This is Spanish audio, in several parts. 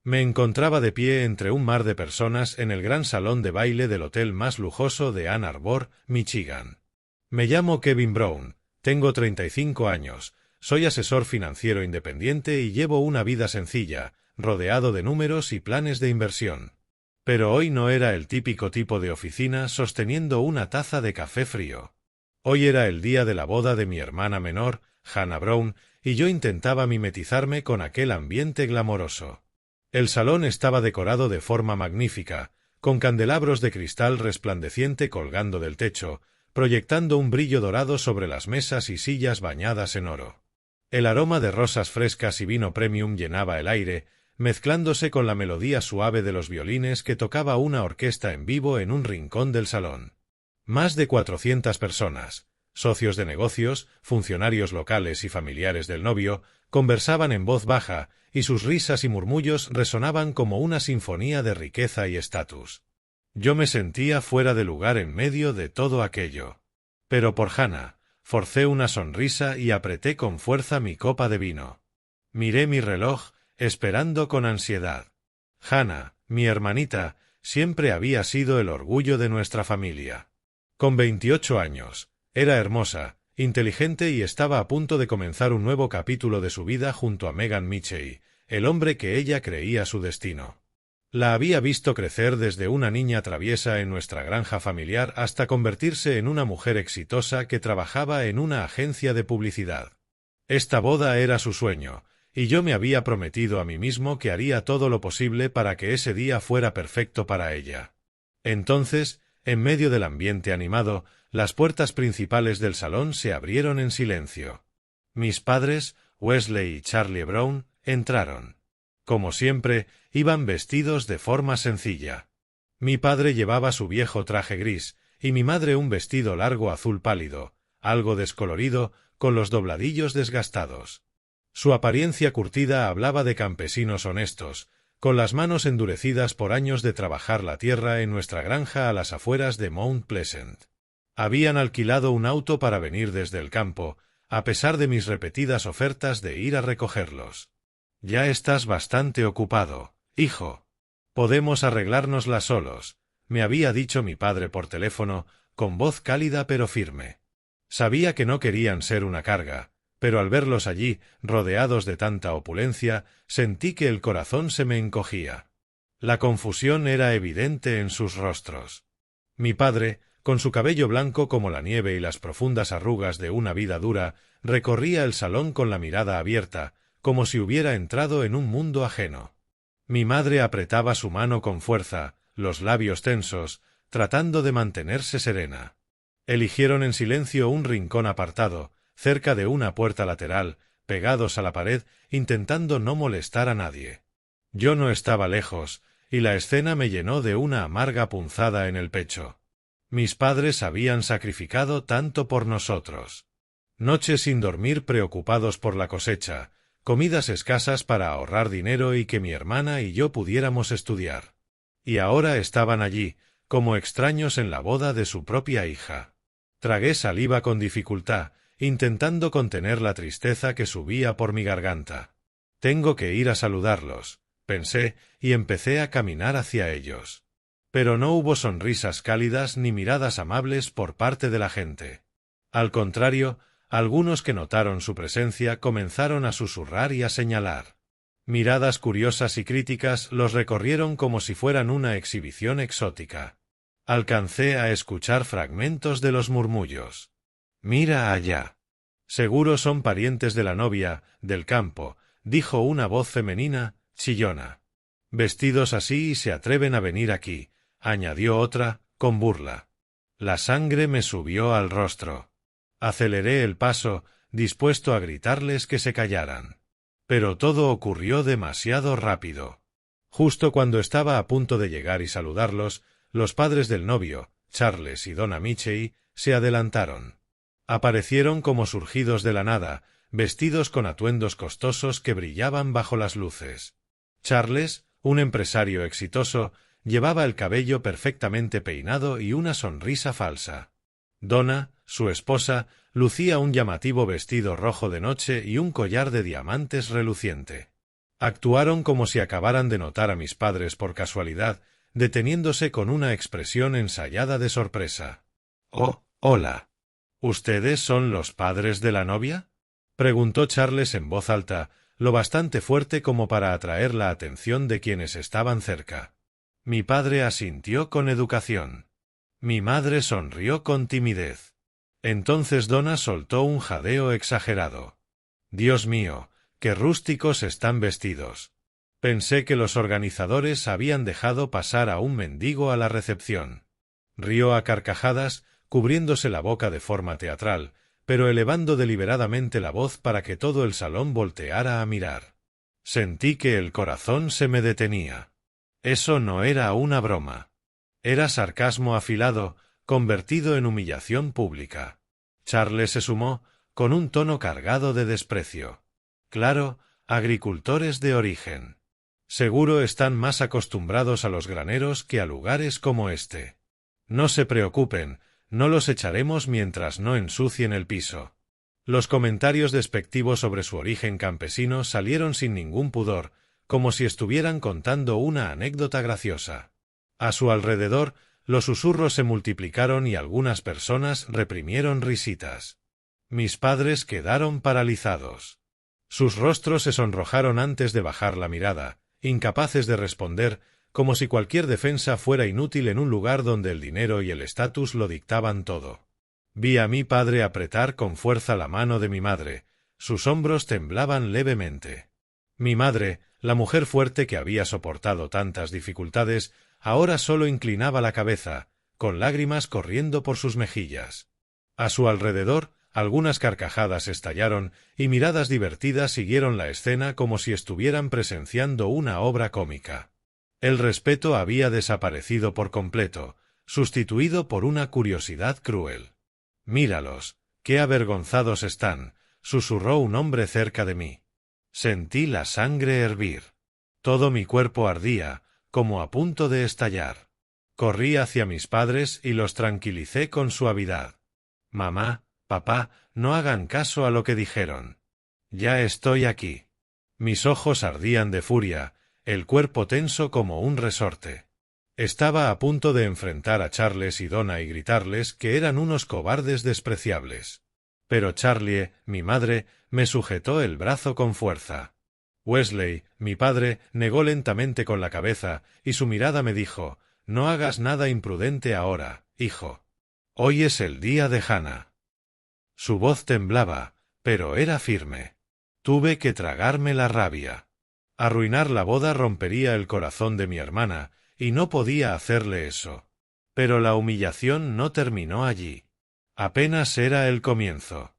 Me encontraba de pie entre un mar de personas en el gran salón de baile del hotel más lujoso de Ann Arbor, Michigan. Me llamo Kevin Brown, tengo 35 años, soy asesor financiero independiente y llevo una vida sencilla, rodeado de números y planes de inversión. Pero hoy no era el típico tipo de oficina sosteniendo una taza de café frío. Hoy era el día de la boda de mi hermana menor, Hannah Brown, y yo intentaba mimetizarme con aquel ambiente glamoroso. El salón estaba decorado de forma magnífica, con candelabros de cristal resplandeciente colgando del techo, proyectando un brillo dorado sobre las mesas y sillas bañadas en oro. El aroma de rosas frescas y vino premium llenaba el aire, mezclándose con la melodía suave de los violines que tocaba una orquesta en vivo en un rincón del salón. Más de 400 personas, socios de negocios, funcionarios locales y familiares del novio, conversaban en voz baja, y sus risas y murmullos resonaban como una sinfonía de riqueza y estatus. Yo me sentía fuera de lugar en medio de todo aquello. Pero por Hannah, forcé una sonrisa y apreté con fuerza mi copa de vino. Miré mi reloj, esperando con ansiedad. Hannah, mi hermanita, siempre había sido el orgullo de nuestra familia. Con 28 años, era hermosa, inteligente y estaba a punto de comenzar un nuevo capítulo de su vida junto a Megan Mitchell, el hombre que ella creía su destino. La había visto crecer desde una niña traviesa en nuestra granja familiar hasta convertirse en una mujer exitosa que trabajaba en una agencia de publicidad. Esta boda era su sueño, y yo me había prometido a mí mismo que haría todo lo posible para que ese día fuera perfecto para ella. Entonces, en medio del ambiente animado, las puertas principales del salón se abrieron en silencio. Mis padres, Wesley y Charlie Brown, entraron. Como siempre, iban vestidos de forma sencilla. Mi padre llevaba su viejo traje gris, y mi madre un vestido largo azul pálido, algo descolorido, con los dobladillos desgastados. Su apariencia curtida hablaba de campesinos honestos, con las manos endurecidas por años de trabajar la tierra en nuestra granja a las afueras de Mount Pleasant. Habían alquilado un auto para venir desde el campo, a pesar de mis repetidas ofertas de ir a recogerlos. Ya estás bastante ocupado, hijo. Podemos arreglárnosla solos, me había dicho mi padre por teléfono, con voz cálida pero firme. Sabía que no querían ser una carga, pero al verlos allí, rodeados de tanta opulencia, sentí que el corazón se me encogía. La confusión era evidente en sus rostros. Mi padre, con su cabello blanco como la nieve y las profundas arrugas de una vida dura, recorría el salón con la mirada abierta, como si hubiera entrado en un mundo ajeno. Mi madre apretaba su mano con fuerza, los labios tensos, tratando de mantenerse serena. Eligieron en silencio un rincón apartado, cerca de una puerta lateral, pegados a la pared, intentando no molestar a nadie. Yo no estaba lejos, y la escena me llenó de una amarga punzada en el pecho. Mis padres habían sacrificado tanto por nosotros. Noches sin dormir preocupados por la cosecha, comidas escasas para ahorrar dinero y que mi hermana y yo pudiéramos estudiar. Y ahora estaban allí, como extraños en la boda de su propia hija. Tragué saliva con dificultad, intentando contener la tristeza que subía por mi garganta. Tengo que ir a saludarlos, pensé, y empecé a caminar hacia ellos. Pero no hubo sonrisas cálidas ni miradas amables por parte de la gente. Al contrario, algunos que notaron su presencia comenzaron a susurrar y a señalar. Miradas curiosas y críticas los recorrieron como si fueran una exhibición exótica. Alcancé a escuchar fragmentos de los murmullos. «Mira allá. Seguro son parientes de la novia, del campo», dijo una voz femenina, chillona. «Vestidos así y se atreven a venir aquí», añadió otra, con burla. La sangre me subió al rostro. Aceleré el paso, dispuesto a gritarles que se callaran. Pero todo ocurrió demasiado rápido. Justo cuando estaba a punto de llegar y saludarlos, los padres del novio, Charles y Donna Mitchell, se adelantaron. Aparecieron como surgidos de la nada, vestidos con atuendos costosos que brillaban bajo las luces. Charles, un empresario exitoso, llevaba el cabello perfectamente peinado y una sonrisa falsa. Donna, su esposa, lucía un llamativo vestido rojo de noche y un collar de diamantes reluciente. Actuaron como si acabaran de notar a mis padres por casualidad, deteniéndose con una expresión ensayada de sorpresa. «Oh, hola. ¿Ustedes son los padres de la novia?», preguntó Charles en voz alta, lo bastante fuerte como para atraer la atención de quienes estaban cerca. Mi padre asintió con educación. Mi madre sonrió con timidez. Entonces Donna soltó un jadeo exagerado. «Dios mío, qué rústicos están vestidos». Pensé que los organizadores habían dejado pasar a un mendigo a la recepción. Rió a carcajadas, cubriéndose la boca de forma teatral, pero elevando deliberadamente la voz para que todo el salón volteara a mirar. Sentí que el corazón se me detenía. Eso no era una broma. Era sarcasmo afilado, convertido en humillación pública. Charles se sumó, con un tono cargado de desprecio. «Claro, agricultores de origen. Seguro están más acostumbrados a los graneros que a lugares como este. No se preocupen, no los echaremos mientras no ensucien el piso». Los comentarios despectivos sobre su origen campesino salieron sin ningún pudor, como si estuvieran contando una anécdota graciosa. A su alrededor, los susurros se multiplicaron y algunas personas reprimieron risitas. Mis padres quedaron paralizados. Sus rostros se sonrojaron antes de bajar la mirada, incapaces de responder, como si cualquier defensa fuera inútil en un lugar donde el dinero y el estatus lo dictaban todo. Vi a mi padre apretar con fuerza la mano de mi madre, sus hombros temblaban levemente. Mi madre, la mujer fuerte que había soportado tantas dificultades, ahora solo inclinaba la cabeza, con lágrimas corriendo por sus mejillas. A su alrededor, algunas carcajadas estallaron y miradas divertidas siguieron la escena como si estuvieran presenciando una obra cómica. El respeto había desaparecido por completo, sustituido por una curiosidad cruel. «Míralos, qué avergonzados están», susurró un hombre cerca de mí. Sentí la sangre hervir. Todo mi cuerpo ardía, como a punto de estallar. Corrí hacia mis padres y los tranquilicé con suavidad. «Mamá, papá, no hagan caso a lo que dijeron. Ya estoy aquí». Mis ojos ardían de furia, el cuerpo tenso como un resorte. Estaba a punto de enfrentar a Charles y Donna y gritarles que eran unos cobardes despreciables. Pero Charlie, mi madre, me sujetó el brazo con fuerza. Wesley, mi padre, negó lentamente con la cabeza, y su mirada me dijo: «No hagas nada imprudente ahora, hijo. Hoy es el día de Hannah». Su voz temblaba, pero era firme. Tuve que tragarme la rabia. Arruinar la boda rompería el corazón de mi hermana, y no podía hacerle eso. Pero la humillación no terminó allí. Apenas era el comienzo.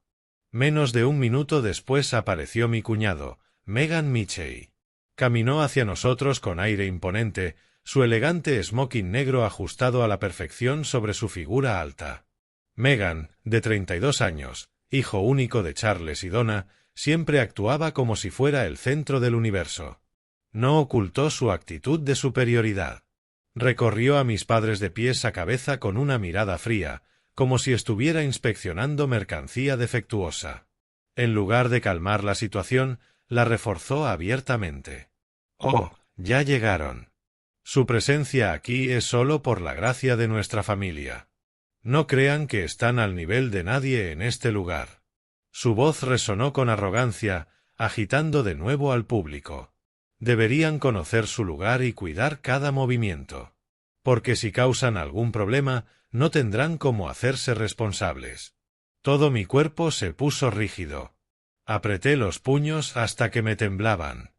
Menos de un minuto después apareció mi cuñado, Megan Mitchell. Caminó hacia nosotros con aire imponente, su elegante smoking negro ajustado a la perfección sobre su figura alta. Megan, de 32 años, hijo único de Charles y Donna, siempre actuaba como si fuera el centro del universo. No ocultó su actitud de superioridad. Recorrió a mis padres de pies a cabeza con una mirada fría, como si estuviera inspeccionando mercancía defectuosa. En lugar de calmar la situación, la reforzó abiertamente. «Oh, ya llegaron. Su presencia aquí es solo por la gracia de nuestra familia. No crean que están al nivel de nadie en este lugar». Su voz resonó con arrogancia, agitando de nuevo al público. Deberían conocer su lugar y cuidar cada movimiento. Porque si causan algún problema, no tendrán cómo hacerse responsables. Todo mi cuerpo se puso rígido. Apreté los puños hasta que me temblaban.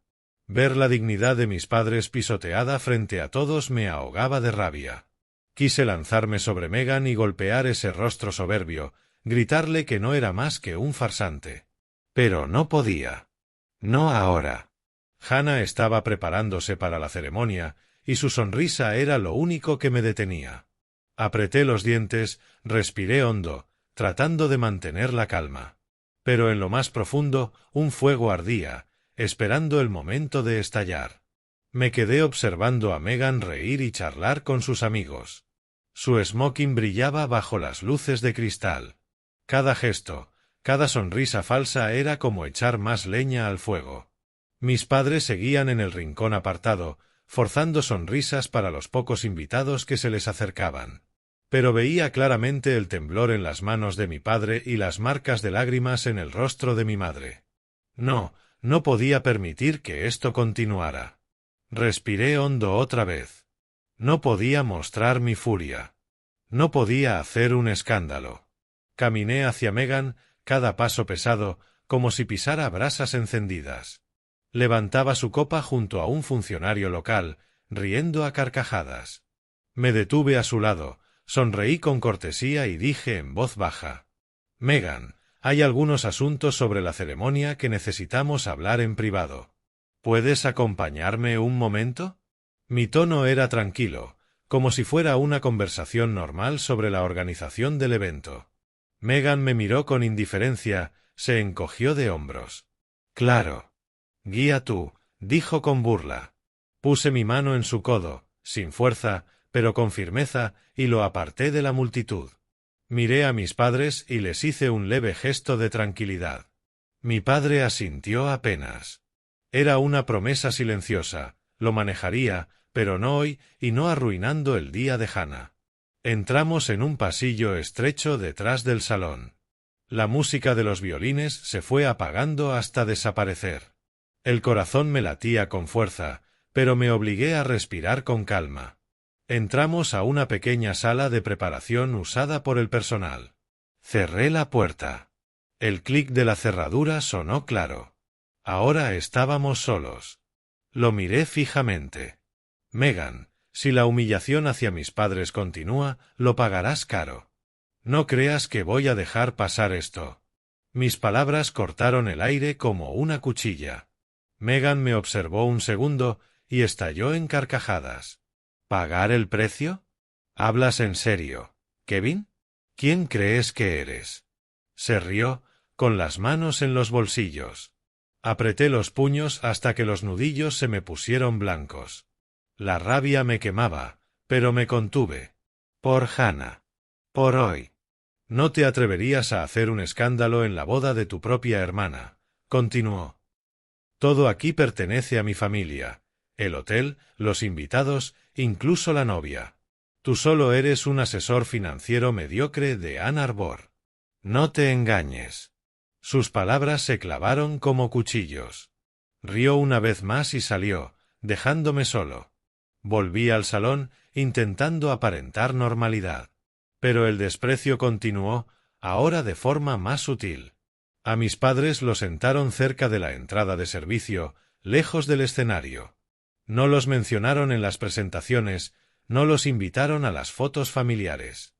Ver la dignidad de mis padres pisoteada frente a todos me ahogaba de rabia. Quise lanzarme sobre Megan y golpear ese rostro soberbio, gritarle que no era más que un farsante. Pero no podía. No ahora. Hannah estaba preparándose para la ceremonia, y su sonrisa era lo único que me detenía. Apreté los dientes, respiré hondo, tratando de mantener la calma. Pero en lo más profundo, un fuego ardía, esperando el momento de estallar. Me quedé observando a Megan reír y charlar con sus amigos. Su smoking brillaba bajo las luces de cristal. Cada gesto, cada sonrisa falsa era como echar más leña al fuego. Mis padres seguían en el rincón apartado, forzando sonrisas para los pocos invitados que se les acercaban. Pero veía claramente el temblor en las manos de mi padre y las marcas de lágrimas en el rostro de mi madre. No podía permitir que esto continuara. Respiré hondo otra vez. No podía mostrar mi furia. No podía hacer un escándalo. Caminé hacia Megan, cada paso pesado, como si pisara brasas encendidas. Levantaba su copa junto a un funcionario local, riendo a carcajadas. Me detuve a su lado, sonreí con cortesía y dije en voz baja: «Megan, hay algunos asuntos sobre la ceremonia que necesitamos hablar en privado. ¿Puedes acompañarme un momento?». Mi tono era tranquilo, como si fuera una conversación normal sobre la organización del evento. Megan me miró con indiferencia, se encogió de hombros. «Claro. Guía tú», dijo con burla. Puse mi mano en su codo, sin fuerza, pero con firmeza, y lo aparté de la multitud. Miré a mis padres y les hice un leve gesto de tranquilidad. Mi padre asintió apenas. Era una promesa silenciosa, lo manejaría, pero no hoy y no arruinando el día de Hannah. Entramos en un pasillo estrecho detrás del salón. La música de los violines se fue apagando hasta desaparecer. El corazón me latía con fuerza, pero me obligué a respirar con calma. Entramos a una pequeña sala de preparación usada por el personal. Cerré la puerta. El clic de la cerradura sonó claro. Ahora estábamos solos. Lo miré fijamente. «Megan, si la humillación hacia mis padres continúa, lo pagarás caro. No creas que voy a dejar pasar esto». Mis palabras cortaron el aire como una cuchilla. Megan me observó un segundo y estalló en carcajadas. «¿Pagar el precio? ¿Hablas en serio, Kevin? ¿Quién crees que eres?». Se rió, con las manos en los bolsillos. Apreté los puños hasta que los nudillos se me pusieron blancos. La rabia me quemaba, pero me contuve. «Por Hannah. Por hoy. No te atreverías a hacer un escándalo en la boda de tu propia hermana», continuó. «Todo aquí pertenece a mi familia. El hotel, los invitados, incluso la novia. Tú solo eres un asesor financiero mediocre de Ann Arbor. No te engañes». Sus palabras se clavaron como cuchillos. Rió una vez más y salió, dejándome solo. Volví al salón, intentando aparentar normalidad. Pero el desprecio continuó, ahora de forma más sutil. A mis padres los sentaron cerca de la entrada de servicio, lejos del escenario. No los mencionaron en las presentaciones, no los invitaron a las fotos familiares.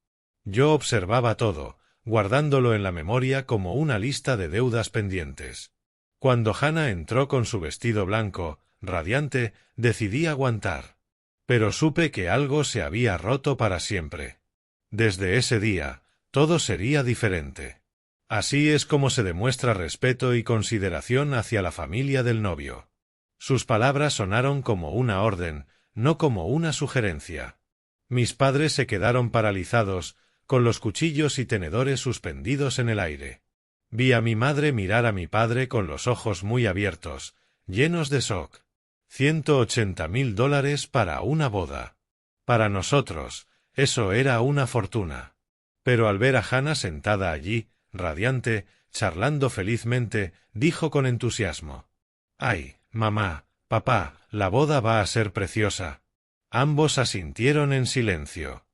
Yo observaba todo, guardándolo en la memoria como una lista de deudas pendientes. Cuando Hannah entró con su vestido blanco, radiante, decidí aguantar. Pero supe que algo se había roto para siempre. Desde ese día, todo sería diferente. Así es como se demuestra respeto y consideración hacia la familia del novio. Sus palabras sonaron como una orden, no como una sugerencia. Mis padres se quedaron paralizados, con los cuchillos y tenedores suspendidos en el aire. Vi a mi madre mirar a mi padre con los ojos muy abiertos, llenos de shock. $180,000 para una boda. Para nosotros, eso era una fortuna. Pero al ver a Hannah sentada allí, radiante, charlando felizmente, dijo con entusiasmo: «Ay, mamá, papá, la boda va a ser preciosa». Ambos asintieron en silencio.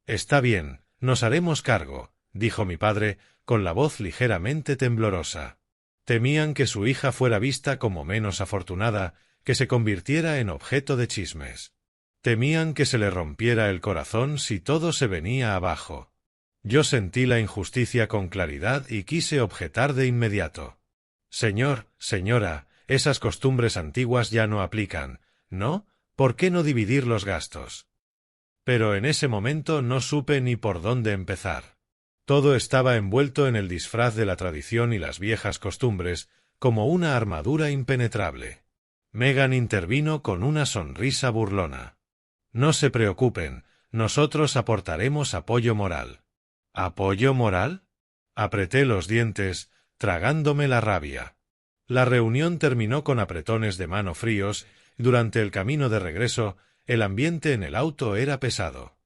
«Está bien, nos haremos cargo», dijo mi padre, con la voz ligeramente temblorosa. Temían que su hija fuera vista como menos afortunada, que se convirtiera en objeto de chismes. Temían que se le rompiera el corazón si todo se venía abajo. Yo sentí la injusticia con claridad y quise objetar de inmediato. «Señor, señora, esas costumbres antiguas ya no aplican, ¿no? ¿Por qué no dividir los gastos?». Pero en ese momento no supe ni por dónde empezar. Todo estaba envuelto en el disfraz de la tradición y las viejas costumbres, como una armadura impenetrable. Megan intervino con una sonrisa burlona. «No se preocupen, nosotros aportaremos apoyo moral». «¿Apoyo moral?». Apreté los dientes, tragándome la rabia. La reunión terminó con apretones de mano fríos, y durante el camino de regreso, el ambiente en el auto era pesado.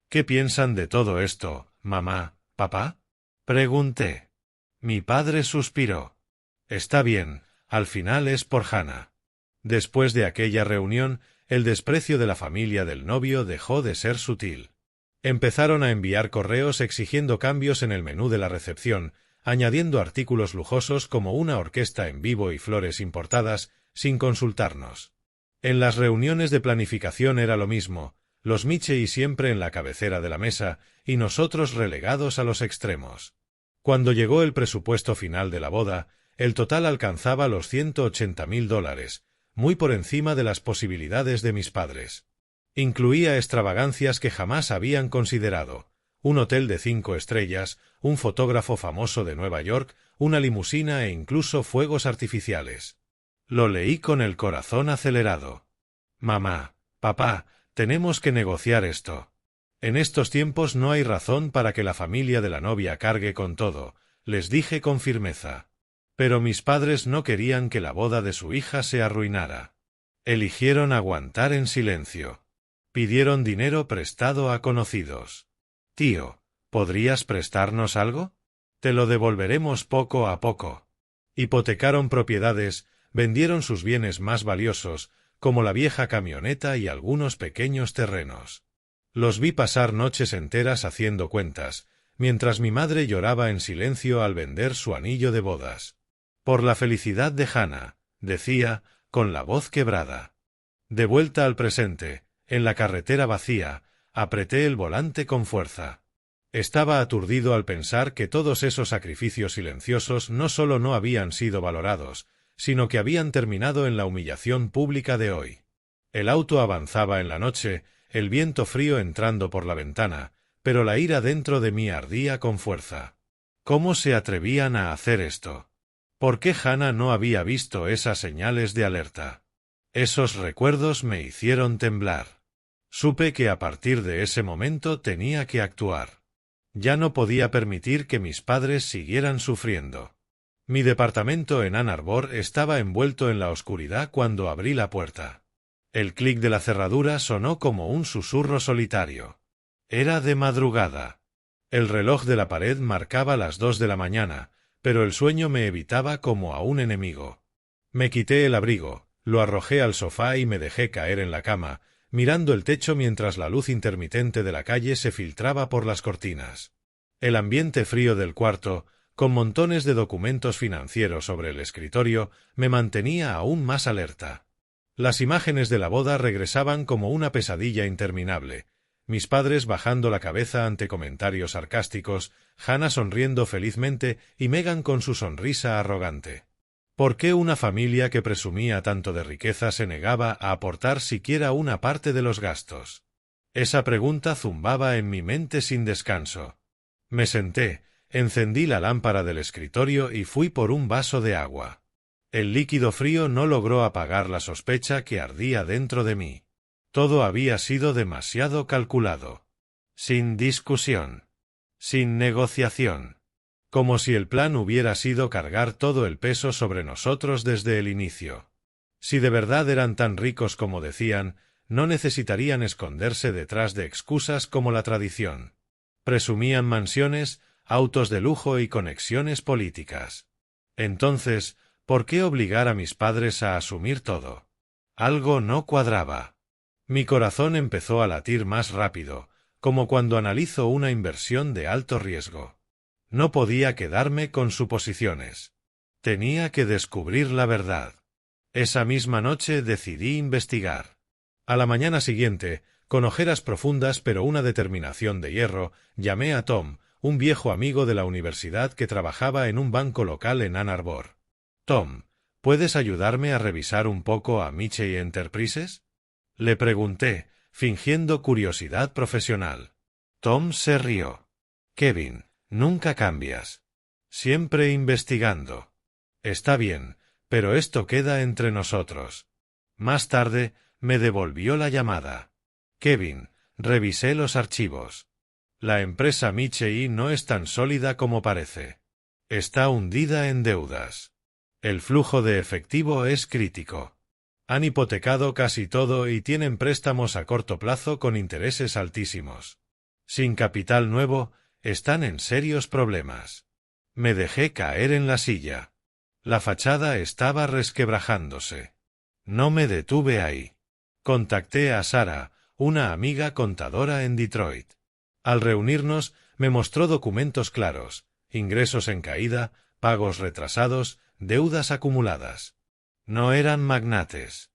¿Qué piensan de todo esto, mamá, papá? Pregunté. Mi padre suspiró. Está bien, al final es por Hannah. Después de aquella reunión, el desprecio de la familia del novio dejó de ser sutil. Empezaron a enviar correos exigiendo cambios en el menú de la recepción, añadiendo artículos lujosos como una orquesta en vivo y flores importadas, sin consultarnos. En las reuniones de planificación era lo mismo, los Michei siempre en la cabecera de la mesa y nosotros relegados a los extremos. Cuando llegó el presupuesto final de la boda, el total alcanzaba los $180,000, muy por encima de las posibilidades de mis padres. Incluía extravagancias que jamás habían considerado: un hotel de 5 estrellas, un fotógrafo famoso de Nueva York, una limusina e incluso fuegos artificiales. Lo leí con el corazón acelerado. Mamá, papá, tenemos que negociar esto. En estos tiempos no hay razón para que la familia de la novia cargue con todo, les dije con firmeza. Pero mis padres no querían que la boda de su hija se arruinara. Eligieron aguantar en silencio. Pidieron dinero prestado a conocidos. Tío, ¿podrías prestarnos algo? Te lo devolveremos poco a poco. Hipotecaron propiedades, vendieron sus bienes más valiosos, como la vieja camioneta y algunos pequeños terrenos. Los vi pasar noches enteras haciendo cuentas, mientras mi madre lloraba en silencio al vender su anillo de bodas. Por la felicidad de Hannah, decía, con la voz quebrada. De vuelta al presente, en la carretera vacía, apreté el volante con fuerza. Estaba aturdido al pensar que todos esos sacrificios silenciosos no solo no habían sido valorados, sino que habían terminado en la humillación pública de hoy. El auto avanzaba en la noche, el viento frío entrando por la ventana, pero la ira dentro de mí ardía con fuerza. ¿Cómo se atrevían a hacer esto? ¿Por qué Hannah no había visto esas señales de alerta? Esos recuerdos me hicieron temblar. Supe que a partir de ese momento tenía que actuar. Ya no podía permitir que mis padres siguieran sufriendo. Mi departamento en Ann Arbor estaba envuelto en la oscuridad cuando abrí la puerta. El clic de la cerradura sonó como un susurro solitario. Era de madrugada. El reloj de la pared marcaba las 2 de la mañana, pero el sueño me evitaba como a un enemigo. Me quité el abrigo, lo arrojé al sofá y me dejé caer en la cama, mirando el techo mientras la luz intermitente de la calle se filtraba por las cortinas. El ambiente frío del cuarto, con montones de documentos financieros sobre el escritorio, me mantenía aún más alerta. Las imágenes de la boda regresaban como una pesadilla interminable. Mis padres bajando la cabeza ante comentarios sarcásticos, Hannah sonriendo felizmente y Megan con su sonrisa arrogante. ¿Por qué una familia que presumía tanto de riqueza se negaba a aportar siquiera una parte de los gastos? Esa pregunta zumbaba en mi mente sin descanso. Me senté, encendí la lámpara del escritorio y fui por un vaso de agua. El líquido frío no logró apagar la sospecha que ardía dentro de mí. Todo había sido demasiado calculado. Sin discusión. Sin negociación. Como si el plan hubiera sido cargar todo el peso sobre nosotros desde el inicio. Si de verdad eran tan ricos como decían, no necesitarían esconderse detrás de excusas como la tradición. Presumían mansiones, autos de lujo y conexiones políticas. Entonces, ¿por qué obligar a mis padres a asumir todo? Algo no cuadraba. Mi corazón empezó a latir más rápido, como cuando analizo una inversión de alto riesgo. No podía quedarme con suposiciones. Tenía que descubrir la verdad. Esa misma noche decidí investigar. A la mañana siguiente, con ojeras profundas pero una determinación de hierro, llamé a Tom, un viejo amigo de la universidad que trabajaba en un banco local en Ann Arbor. Tom, ¿puedes ayudarme a revisar un poco a Michei Enterprises? Le pregunté, fingiendo curiosidad profesional. Tom se rió. Kevin, nunca cambias. Siempre investigando. Está bien, pero esto queda entre nosotros. Más tarde, me devolvió la llamada. Kevin, revisé los archivos. La empresa Michei no es tan sólida como parece. Está hundida en deudas. El flujo de efectivo es crítico. Han hipotecado casi todo y tienen préstamos a corto plazo con intereses altísimos. Sin capital nuevo, están en serios problemas. Me dejé caer en la silla. La fachada estaba resquebrajándose. No me detuve ahí. Contacté a Sarah, una amiga contadora en Detroit. Al reunirnos, me mostró documentos claros, ingresos en caída, pagos retrasados, deudas acumuladas. No eran magnates.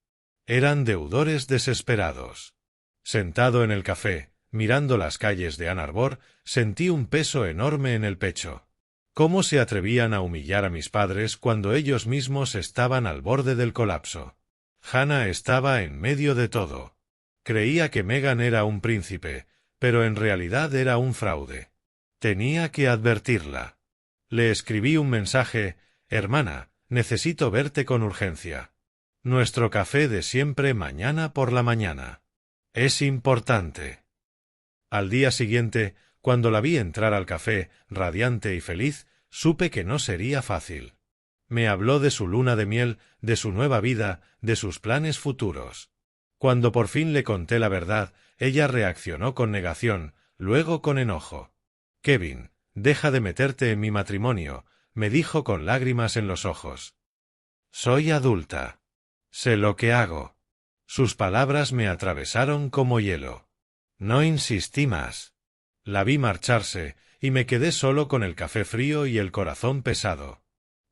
Eran deudores desesperados. Sentado en el café, mirando las calles de Ann Arbor, sentí un peso enorme en el pecho. ¿Cómo se atrevían a humillar a mis padres cuando ellos mismos estaban al borde del colapso? Hannah estaba en medio de todo. Creía que Megan era un príncipe, pero en realidad era un fraude. Tenía que advertirla. Le escribí un mensaje: «Hermana, necesito verte con urgencia. Nuestro café de siempre mañana por la mañana. Es importante». Al día siguiente, cuando la vi entrar al café, radiante y feliz, supe que no sería fácil. Me habló de su luna de miel, de su nueva vida, de sus planes futuros. Cuando por fin le conté la verdad, ella reaccionó con negación, luego con enojo. «Kevin, deja de meterte en mi matrimonio», me dijo con lágrimas en los ojos. «Soy adulta. Sé lo que hago». Sus palabras me atravesaron como hielo. No insistí más. La vi marcharse, y me quedé solo con el café frío y el corazón pesado.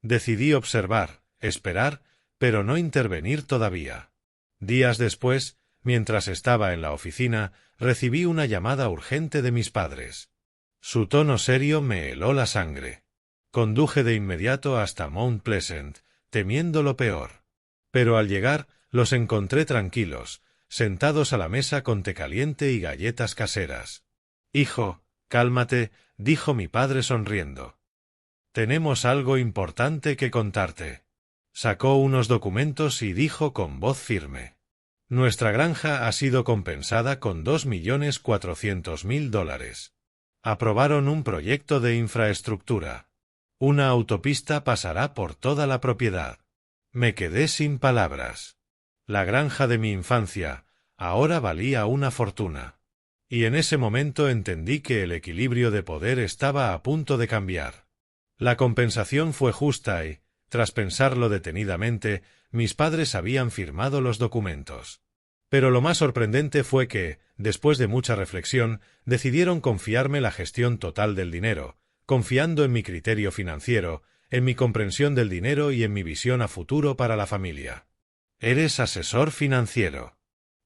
Decidí observar, esperar, pero no intervenir todavía. Días después, mientras estaba en la oficina, recibí una llamada urgente de mis padres. Su tono serio me heló la sangre. Conduje de inmediato hasta Mount Pleasant, temiendo lo peor. Pero al llegar, los encontré tranquilos, sentados a la mesa con té caliente y galletas caseras. «Hijo, cálmate», dijo mi padre sonriendo. «Tenemos algo importante que contarte». Sacó unos documentos y dijo con voz firme: «Nuestra granja ha sido compensada con $2.400.000. Aprobaron un proyecto de infraestructura. Una autopista pasará por toda la propiedad». Me quedé sin palabras. La granja de mi infancia ahora valía una fortuna. Y en ese momento entendí que el equilibrio de poder estaba a punto de cambiar. La compensación fue justa y, tras pensarlo detenidamente, mis padres habían firmado los documentos. Pero lo más sorprendente fue que, después de mucha reflexión, decidieron confiarme la gestión total del dinero, confiando en mi criterio financiero, en mi comprensión del dinero y en mi visión a futuro para la familia. «Eres asesor financiero.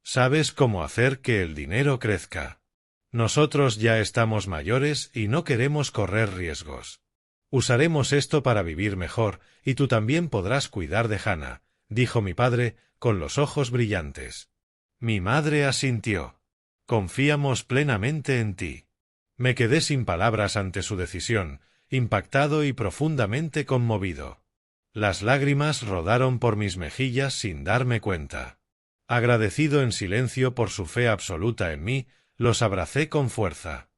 Sabes cómo hacer que el dinero crezca. Nosotros ya estamos mayores y no queremos correr riesgos. Usaremos esto para vivir mejor y tú también podrás cuidar de Hannah», dijo mi padre, con los ojos brillantes. Mi madre asintió. «Confiamos plenamente en ti». Me quedé sin palabras ante su decisión, impactado y profundamente conmovido. Las lágrimas rodaron por mis mejillas sin darme cuenta. Agradecido en silencio por su fe absoluta en mí, los abracé con fuerza.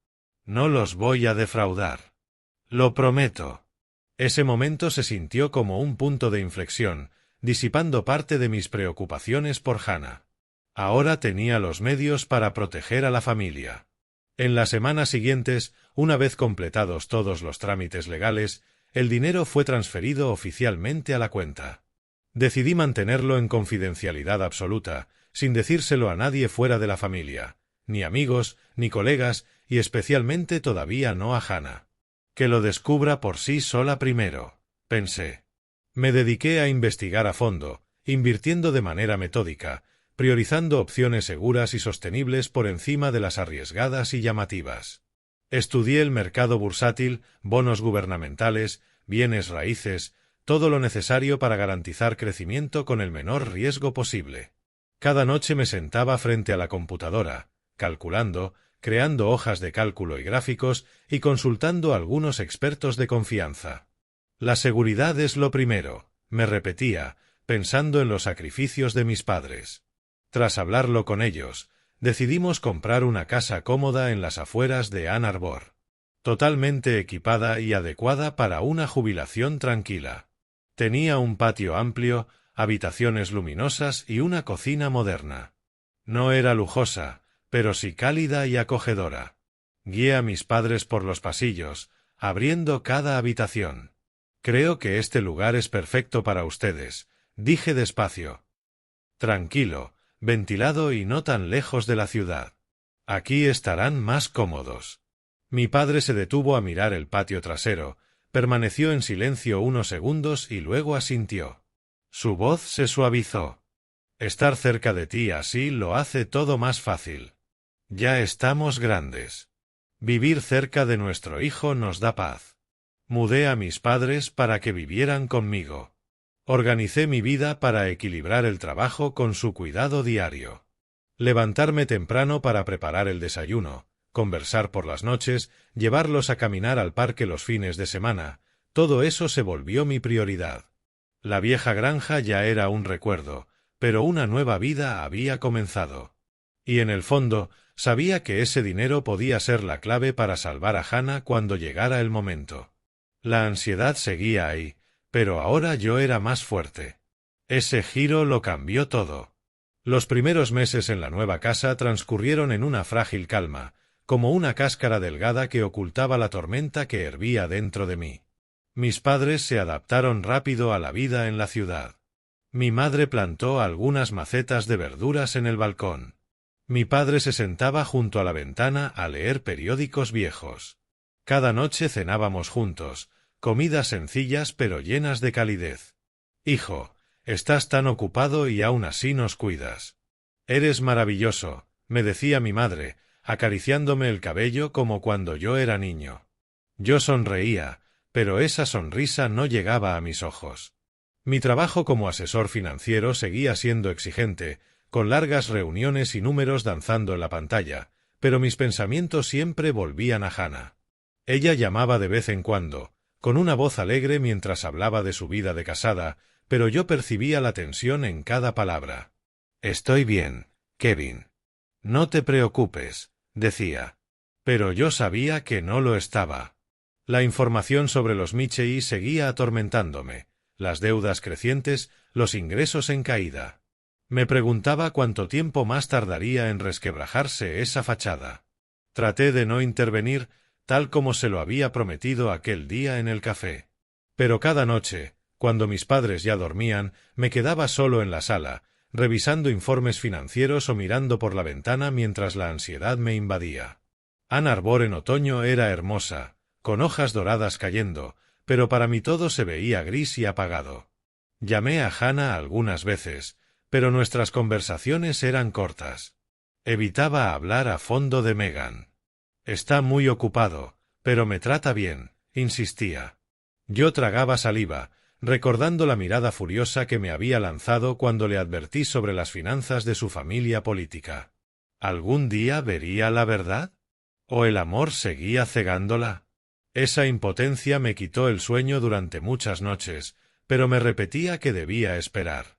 «No los voy a defraudar. Lo prometo». Ese momento se sintió como un punto de inflexión, disipando parte de mis preocupaciones por Hannah. Ahora tenía los medios para proteger a la familia. En las semanas siguientes, una vez completados todos los trámites legales, el dinero fue transferido oficialmente a la cuenta. Decidí mantenerlo en confidencialidad absoluta, sin decírselo a nadie fuera de la familia, ni amigos, ni colegas, y especialmente todavía no a Hannah. Que lo descubra por sí sola primero, pensé. Me dediqué a investigar a fondo, invirtiendo de manera metódica, priorizando opciones seguras y sostenibles por encima de las arriesgadas y llamativas. Estudié el mercado bursátil, bonos gubernamentales, bienes raíces, todo lo necesario para garantizar crecimiento con el menor riesgo posible. Cada noche me sentaba frente a la computadora, calculando, creando hojas de cálculo y gráficos y consultando a algunos expertos de confianza. «La seguridad es lo primero», me repetía, pensando en los sacrificios de mis padres. Tras hablarlo con ellos, decidimos comprar una casa cómoda en las afueras de Ann Arbor, totalmente equipada y adecuada para una jubilación tranquila. Tenía un patio amplio, habitaciones luminosas y una cocina moderna. No era lujosa, pero sí cálida y acogedora. Guié a mis padres por los pasillos, abriendo cada habitación. «Creo que este lugar es perfecto para ustedes», dije despacio. «Tranquilo, ventilado y no tan lejos de la ciudad. Aquí estarán más cómodos». Mi padre se detuvo a mirar el patio trasero, permaneció en silencio unos segundos y luego asintió. Su voz se suavizó. «Estar cerca de ti así lo hace todo más fácil. Ya estamos grandes. Vivir cerca de nuestro hijo nos da paz». Mudé a mis padres para que vivieran conmigo. Organicé mi vida para equilibrar el trabajo con su cuidado diario. Levantarme temprano para preparar el desayuno, conversar por las noches, llevarlos a caminar al parque los fines de semana, todo eso se volvió mi prioridad. La vieja granja ya era un recuerdo, pero una nueva vida había comenzado. Y en el fondo, sabía que ese dinero podía ser la clave para salvar a Hannah cuando llegara el momento. La ansiedad seguía ahí, pero ahora yo era más fuerte. Ese giro lo cambió todo. Los primeros meses en la nueva casa transcurrieron en una frágil calma, como una cáscara delgada que ocultaba la tormenta que hervía dentro de mí. Mis padres se adaptaron rápido a la vida en la ciudad. Mi madre plantó algunas macetas de verduras en el balcón. Mi padre se sentaba junto a la ventana a leer periódicos viejos. Cada noche cenábamos juntos, comidas sencillas pero llenas de calidez. «Hijo, estás tan ocupado y aún así nos cuidas. Eres maravilloso», me decía mi madre, acariciándome el cabello como cuando yo era niño. Yo sonreía, pero esa sonrisa no llegaba a mis ojos. Mi trabajo como asesor financiero seguía siendo exigente, con largas reuniones y números danzando en la pantalla, pero mis pensamientos siempre volvían a Hannah. Ella llamaba de vez en cuando, con una voz alegre mientras hablaba de su vida de casada, pero yo percibía la tensión en cada palabra. «Estoy bien, Kevin. No te preocupes», decía. Pero yo sabía que no lo estaba. La información sobre los Michei seguía atormentándome, las deudas crecientes, los ingresos en caída. Me preguntaba cuánto tiempo más tardaría en resquebrajarse esa fachada. Traté de no intervenir, tal como se lo había prometido aquel día en el café. Pero cada noche, cuando mis padres ya dormían, me quedaba solo en la sala, revisando informes financieros o mirando por la ventana mientras la ansiedad me invadía. Ann Arbor en otoño era hermosa, con hojas doradas cayendo, pero para mí todo se veía gris y apagado. Llamé a Hannah algunas veces, pero nuestras conversaciones eran cortas. Evitaba hablar a fondo de Megan. «Está muy ocupado, pero me trata bien», insistía. Yo tragaba saliva, recordando la mirada furiosa que me había lanzado cuando le advertí sobre las finanzas de su familia política. ¿Algún día vería la verdad? ¿O el amor seguía cegándola? Esa impotencia me quitó el sueño durante muchas noches, pero me repetía que debía esperar.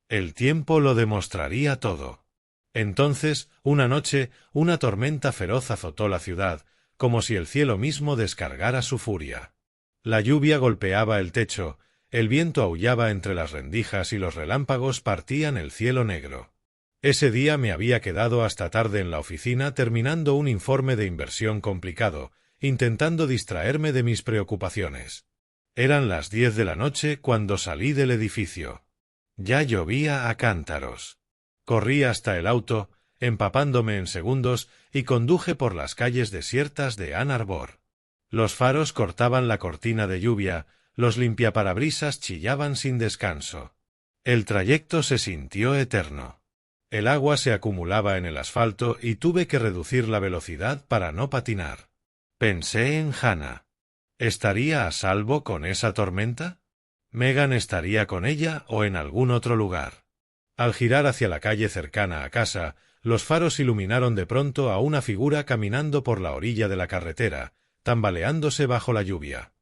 El tiempo lo demostraría todo. Entonces, una noche, una tormenta feroz azotó la ciudad, como si el cielo mismo descargara su furia. La lluvia golpeaba el techo, el viento aullaba entre las rendijas y los relámpagos partían el cielo negro. Ese día me había quedado hasta tarde en la oficina terminando un informe de inversión complicado, intentando distraerme de mis preocupaciones. Eran las 10 de la noche cuando salí del edificio. Ya llovía a cántaros. Corrí hasta el auto, empapándome en segundos, y conduje por las calles desiertas de Ann Arbor. Los faros cortaban la cortina de lluvia, los limpiaparabrisas chillaban sin descanso. El trayecto se sintió eterno. El agua se acumulaba en el asfalto y tuve que reducir la velocidad para no patinar. Pensé en Hannah. ¿Estaría a salvo con esa tormenta? ¿Megan estaría con ella o en algún otro lugar? Al girar hacia la calle cercana a casa, los faros iluminaron de pronto a una figura caminando por la orilla de la carretera, tambaleándose bajo la lluvia.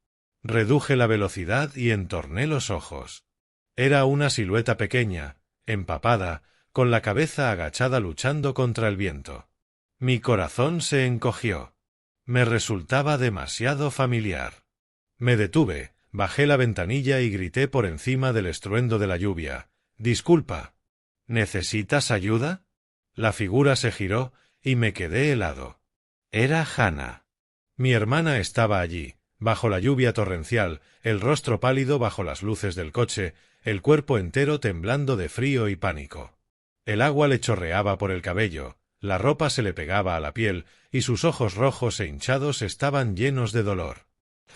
Reduje la velocidad y entorné los ojos. Era una silueta pequeña, empapada, con la cabeza agachada luchando contra el viento. Mi corazón se encogió. Me resultaba demasiado familiar. Me detuve, Bajé la ventanilla y grité por encima del estruendo de la lluvia. «Disculpa. ¿Necesitas ayuda?» La figura se giró y me quedé helado. Era Hannah. Mi hermana estaba allí, bajo la lluvia torrencial, el rostro pálido bajo las luces del coche, el cuerpo entero temblando de frío y pánico. El agua le chorreaba por el cabello, la ropa se le pegaba a la piel y sus ojos rojos e hinchados estaban llenos de dolor.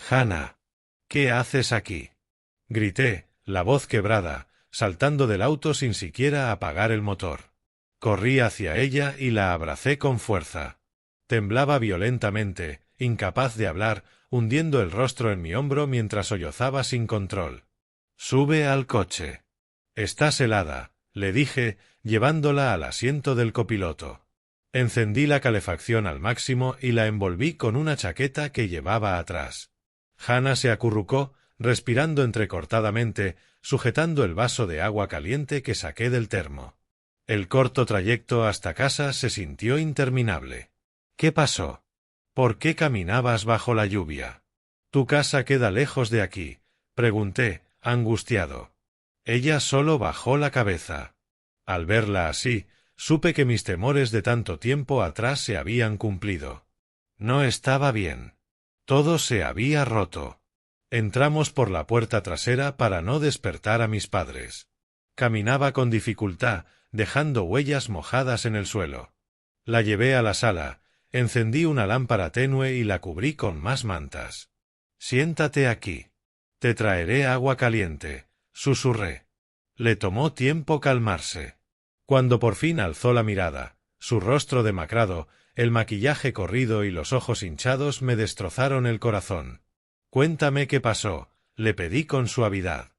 «Hannah, ¿qué haces aquí?», grité, la voz quebrada, saltando del auto sin siquiera apagar el motor. Corrí hacia ella y la abracé con fuerza. Temblaba violentamente, incapaz de hablar, hundiendo el rostro en mi hombro mientras sollozaba sin control. «Sube al coche». «Estás helada», le dije, llevándola al asiento del copiloto. Encendí la calefacción al máximo y la envolví con una chaqueta que llevaba atrás. Hannah se acurrucó, respirando entrecortadamente, sujetando el vaso de agua caliente que saqué del termo. El corto trayecto hasta casa se sintió interminable. «¿Qué pasó? ¿Por qué caminabas bajo la lluvia?» «¿Tu casa queda lejos de aquí?», pregunté, angustiado. Ella solo bajó la cabeza. Al verla así, supe que mis temores de tanto tiempo atrás se habían cumplido. No estaba bien. Todo se había roto. Entramos por la puerta trasera para no despertar a mis padres. Caminaba con dificultad, dejando huellas mojadas en el suelo. La llevé a la sala, encendí una lámpara tenue y la cubrí con más mantas. «Siéntate aquí. Te traeré agua caliente», susurré. Le tomó tiempo calmarse. Cuando por fin alzó la mirada, su rostro demacrado, el maquillaje corrido y los ojos hinchados me destrozaron el corazón. «Cuéntame qué pasó», le pedí con suavidad.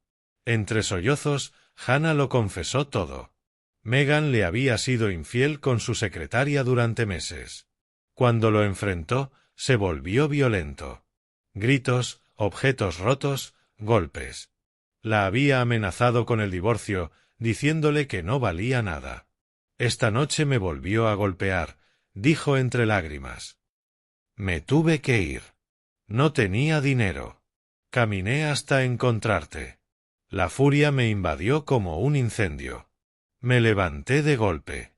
Entre sollozos, Hannah lo confesó todo. Megan le había sido infiel con su secretaria durante meses. Cuando lo enfrentó, se volvió violento. Gritos, objetos rotos, golpes. La había amenazado con el divorcio, diciéndole que no valía nada. «Esta noche me volvió a golpear», dijo entre lágrimas. «Me tuve que ir. No tenía dinero. Caminé hasta encontrarte. La furia me invadió como un incendio. Me levanté de golpe.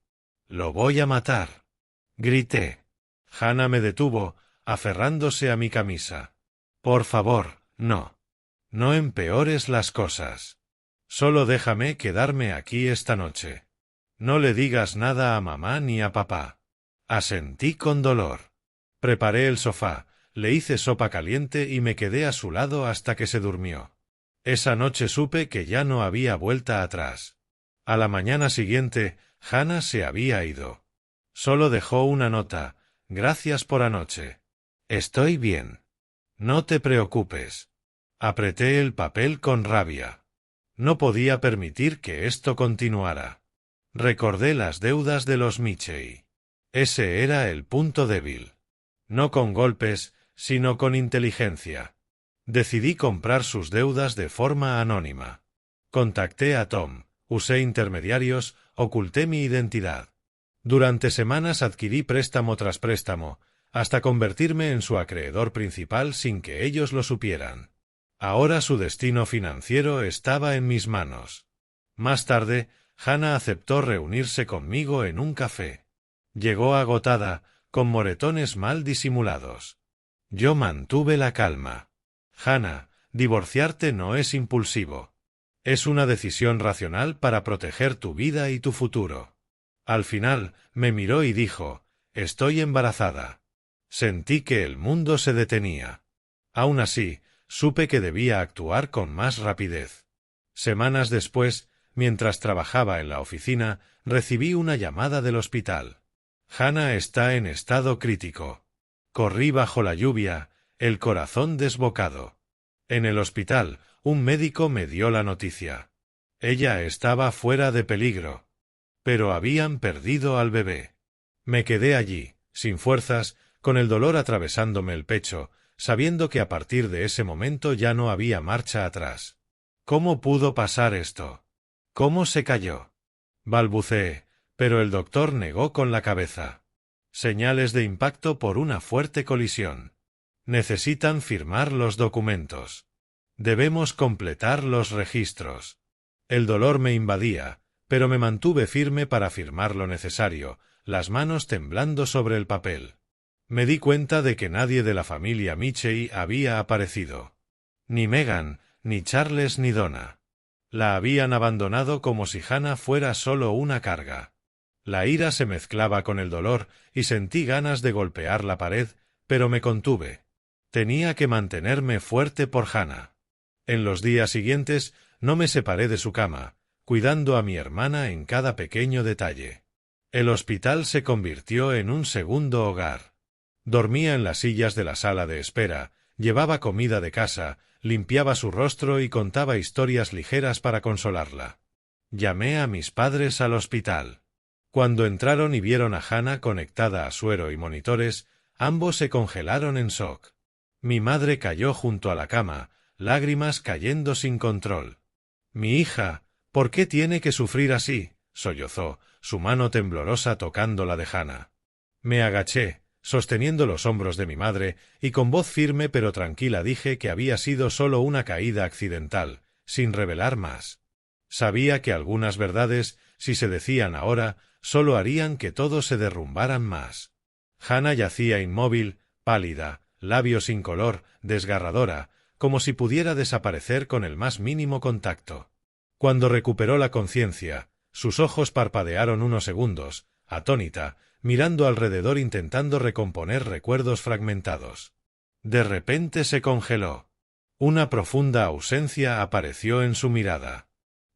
«Lo voy a matar», grité. Hannah me detuvo, aferrándose a mi camisa. «Por favor, no. No empeores las cosas. Solo déjame quedarme aquí esta noche. No le digas nada a mamá ni a papá». Asentí con dolor. Preparé el sofá, le hice sopa caliente y me quedé a su lado hasta que se durmió. Esa noche supe que ya no había vuelta atrás. A la mañana siguiente, Hannah se había ido. Solo dejó una nota: «Gracias por anoche. Estoy bien. No te preocupes». Apreté el papel con rabia. No podía permitir que esto continuara. Recordé las deudas de los Mitchell. Ese era el punto débil. No con golpes, sino con inteligencia. Decidí comprar sus deudas de forma anónima. Contacté a Tom, usé intermediarios, oculté mi identidad. Durante semanas adquirí préstamo tras préstamo, hasta convertirme en su acreedor principal sin que ellos lo supieran. Ahora su destino financiero estaba en mis manos. Más tarde, Hannah aceptó reunirse conmigo en un café. Llegó agotada, con moretones mal disimulados. Yo mantuve la calma. «Hannah, divorciarte no es impulsivo. Es una decisión racional para proteger tu vida y tu futuro». Al final, me miró y dijo: «Estoy embarazada». Sentí que el mundo se detenía. Aún así, supe que debía actuar con más rapidez. Semanas después, mientras trabajaba en la oficina, recibí una llamada del hospital. «Hannah está en estado crítico». Corrí bajo la lluvia, el corazón desbocado. En el hospital, un médico me dio la noticia. Ella estaba fuera de peligro. Pero habían perdido al bebé. Me quedé allí, sin fuerzas, con el dolor atravesándome el pecho, sabiendo que a partir de ese momento ya no había marcha atrás. ¿Cómo pudo pasar esto? ¿Cómo se cayó? Balbuceé, pero el doctor negó con la cabeza. Señales de impacto por una fuerte colisión. Necesitan firmar los documentos. Debemos completar los registros. El dolor me invadía, pero me mantuve firme para firmar lo necesario, las manos temblando sobre el papel. Me di cuenta de que nadie de la familia Mitchell había aparecido. Ni Megan, ni Charles ni Donna. La habían abandonado como si Hannah fuera solo una carga. La ira se mezclaba con el dolor y sentí ganas de golpear la pared, pero me contuve. Tenía que mantenerme fuerte por Hannah. En los días siguientes no me separé de su cama, cuidando a mi hermana en cada pequeño detalle. El hospital se convirtió en un segundo hogar. Dormía en las sillas de la sala de espera, llevaba comida de casa, limpiaba su rostro y contaba historias ligeras para consolarla. Llamé a mis padres al hospital. Cuando entraron y vieron a Hannah conectada a suero y monitores, ambos se congelaron en shock. Mi madre cayó junto a la cama, lágrimas cayendo sin control. «Mi hija, ¿por qué tiene que sufrir así?», sollozó, su mano temblorosa tocando la de Hannah. Me agaché, sosteniendo los hombros de mi madre, y con voz firme pero tranquila dije que había sido solo una caída accidental, sin revelar más. Sabía que algunas verdades, si se decían ahora, solo harían que todo se derrumbaran más. Hannah yacía inmóvil, pálida, labios sin color, desgarradora, como si pudiera desaparecer con el más mínimo contacto. Cuando recuperó la conciencia, sus ojos parpadearon unos segundos, atónita, mirando alrededor intentando recomponer recuerdos fragmentados. De repente se congeló. Una profunda ausencia apareció en su mirada.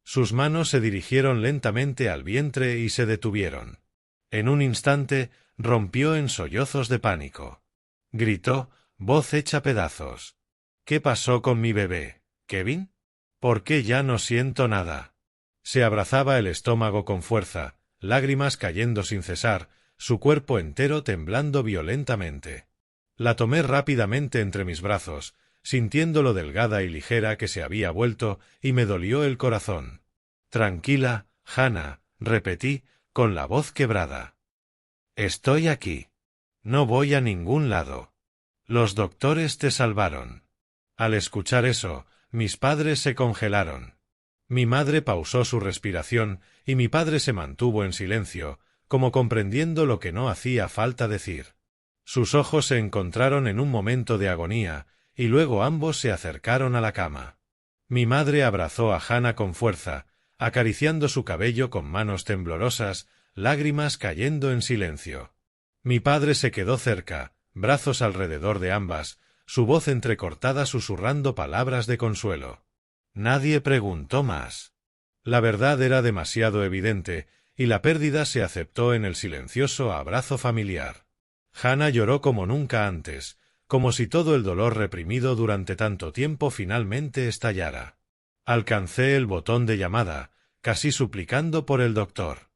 Sus manos se dirigieron lentamente al vientre y se detuvieron. En un instante, rompió en sollozos de pánico. Gritó, voz hecha pedazos. «¿Qué pasó con mi bebé, Kevin? ¿Por qué ya no siento nada?». Se abrazaba el estómago con fuerza, lágrimas cayendo sin cesar, su cuerpo entero temblando violentamente. La tomé rápidamente entre mis brazos, sintiendo lo delgada y ligera que se había vuelto, y me dolió el corazón. «Tranquila, Hannah», repetí, con la voz quebrada. «Estoy aquí. No voy a ningún lado. Los doctores te salvaron». Al escuchar eso, mis padres se congelaron. Mi madre pausó su respiración y mi padre se mantuvo en silencio, como comprendiendo lo que no hacía falta decir. Sus ojos se encontraron en un momento de agonía, y luego ambos se acercaron a la cama. Mi madre abrazó a Hannah con fuerza, acariciando su cabello con manos temblorosas, lágrimas cayendo en silencio. Mi padre se quedó cerca, brazos alrededor de ambas, su voz entrecortada susurrando palabras de consuelo. Nadie preguntó más. La verdad era demasiado evidente, y la pérdida se aceptó en el silencioso abrazo familiar. Hannah lloró como nunca antes, como si todo el dolor reprimido durante tanto tiempo finalmente estallara. Alcancé el botón de llamada, casi suplicando por el doctor.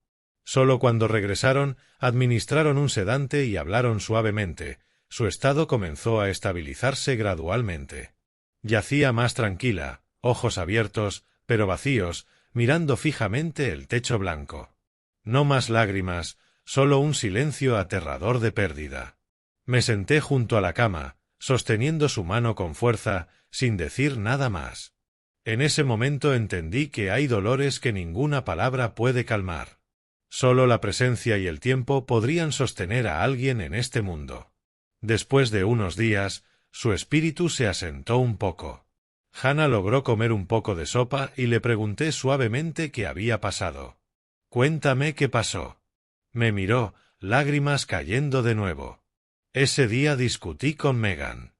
Solo cuando regresaron, administraron un sedante y hablaron suavemente. Su estado comenzó a estabilizarse gradualmente. Yacía más tranquila, ojos abiertos, pero vacíos, mirando fijamente el techo blanco. No más lágrimas, solo un silencio aterrador de pérdida. Me senté junto a la cama, sosteniendo su mano con fuerza, sin decir nada más. En ese momento entendí que hay dolores que ninguna palabra puede calmar. Solo la presencia y el tiempo podrían sostener a alguien en este mundo. Después de unos días, su espíritu se asentó un poco. Hannah logró comer un poco de sopa y le pregunté suavemente qué había pasado. «Cuéntame qué pasó». Me miró, lágrimas cayendo de nuevo. Ese día discutí con Megan.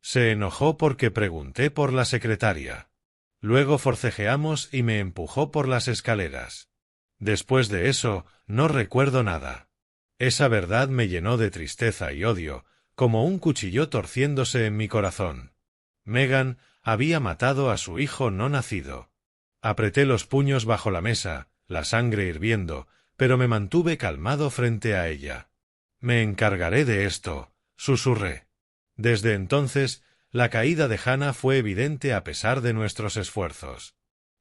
Se enojó porque pregunté por la secretaria. Luego forcejeamos y me empujó por las escaleras. Después de eso, no recuerdo nada. Esa verdad me llenó de tristeza y odio, como un cuchillo torciéndose en mi corazón. Megan había matado a su hijo no nacido. Apreté los puños bajo la mesa, la sangre hirviendo, pero me mantuve calmado frente a ella. «Me encargaré de esto», susurré. Desde entonces, la caída de Hannah fue evidente a pesar de nuestros esfuerzos.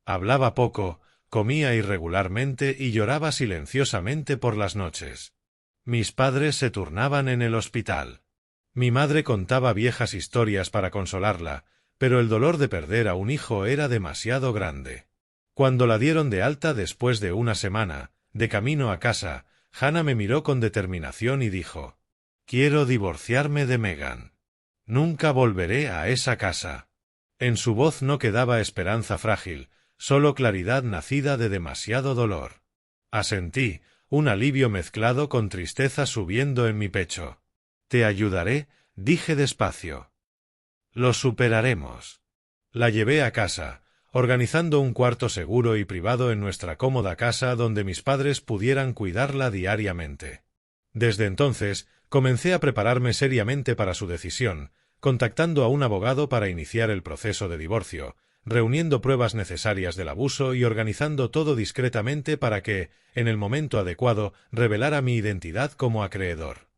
Hablaba poco, comía irregularmente y lloraba silenciosamente por las noches. Mis padres se turnaban en el hospital. Mi madre contaba viejas historias para consolarla, pero el dolor de perder a un hijo era demasiado grande. Cuando la dieron de alta después de una semana, de camino a casa, Hannah me miró con determinación y dijo: «Quiero divorciarme de Megan. Nunca volveré a esa casa». En su voz no quedaba esperanza frágil, solo claridad nacida de demasiado dolor. Asentí, un alivio mezclado con tristeza subiendo en mi pecho. «Te ayudaré», dije despacio. «Lo superaremos». La llevé a casa, organizando un cuarto seguro y privado en nuestra cómoda casa donde mis padres pudieran cuidarla diariamente. Desde entonces, comencé a prepararme seriamente para su decisión, contactando a un abogado para iniciar el proceso de divorcio, reuniendo pruebas necesarias del abuso y organizando todo discretamente para que, en el momento adecuado, revelara mi identidad como acreedor.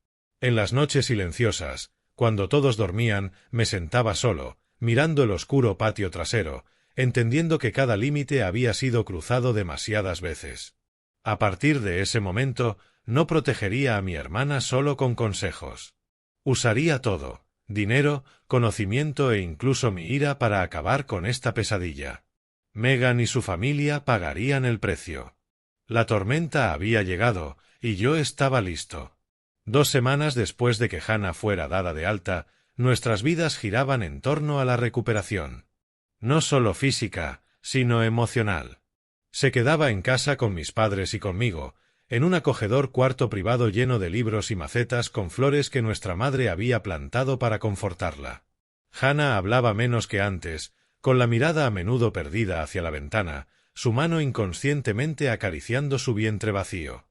En las noches silenciosas, cuando todos dormían, me sentaba solo, mirando el oscuro patio trasero, entendiendo que cada límite había sido cruzado demasiadas veces. A partir de ese momento, no protegería a mi hermana solo con consejos. Usaría todo: dinero, conocimiento e incluso mi ira para acabar con esta pesadilla. Megan y su familia pagarían el precio. La tormenta había llegado, y yo estaba listo. 2 semanas después de que Hannah fuera dada de alta, nuestras vidas giraban en torno a la recuperación. No solo física, sino emocional. Se quedaba en casa con mis padres y conmigo, en un acogedor cuarto privado lleno de libros y macetas con flores que nuestra madre había plantado para confortarla. Hannah hablaba menos que antes, con la mirada a menudo perdida hacia la ventana, su mano inconscientemente acariciando su vientre vacío.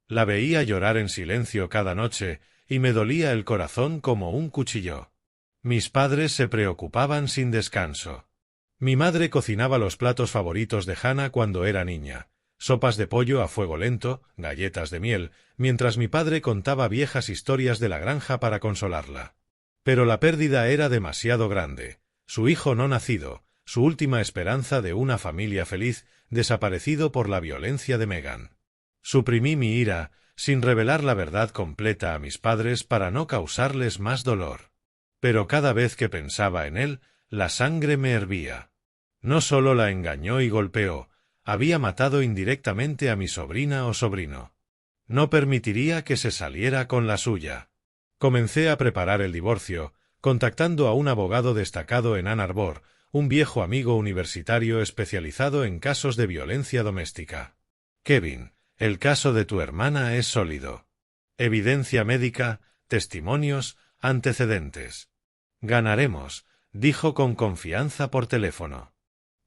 La veía llorar en silencio cada noche, y me dolía el corazón como un cuchillo. Mis padres se preocupaban sin descanso. Mi madre cocinaba los platos favoritos de Hannah cuando era niña: sopas de pollo a fuego lento, galletas de miel, mientras mi padre contaba viejas historias de la granja para consolarla. Pero la pérdida era demasiado grande. Su hijo no nacido, su última esperanza de una familia feliz, desaparecido por la violencia de Megan. Suprimí mi ira, sin revelar la verdad completa a mis padres para no causarles más dolor. Pero cada vez que pensaba en él, la sangre me hervía. No solo la engañó y golpeó, había matado indirectamente a mi sobrina o sobrino. No permitiría que se saliera con la suya. Comencé a preparar el divorcio, contactando a un abogado destacado en Ann Arbor, un viejo amigo universitario especializado en casos de violencia doméstica. «Kevin, el caso de tu hermana es sólido. Evidencia médica, testimonios, antecedentes. Ganaremos», dijo con confianza por teléfono.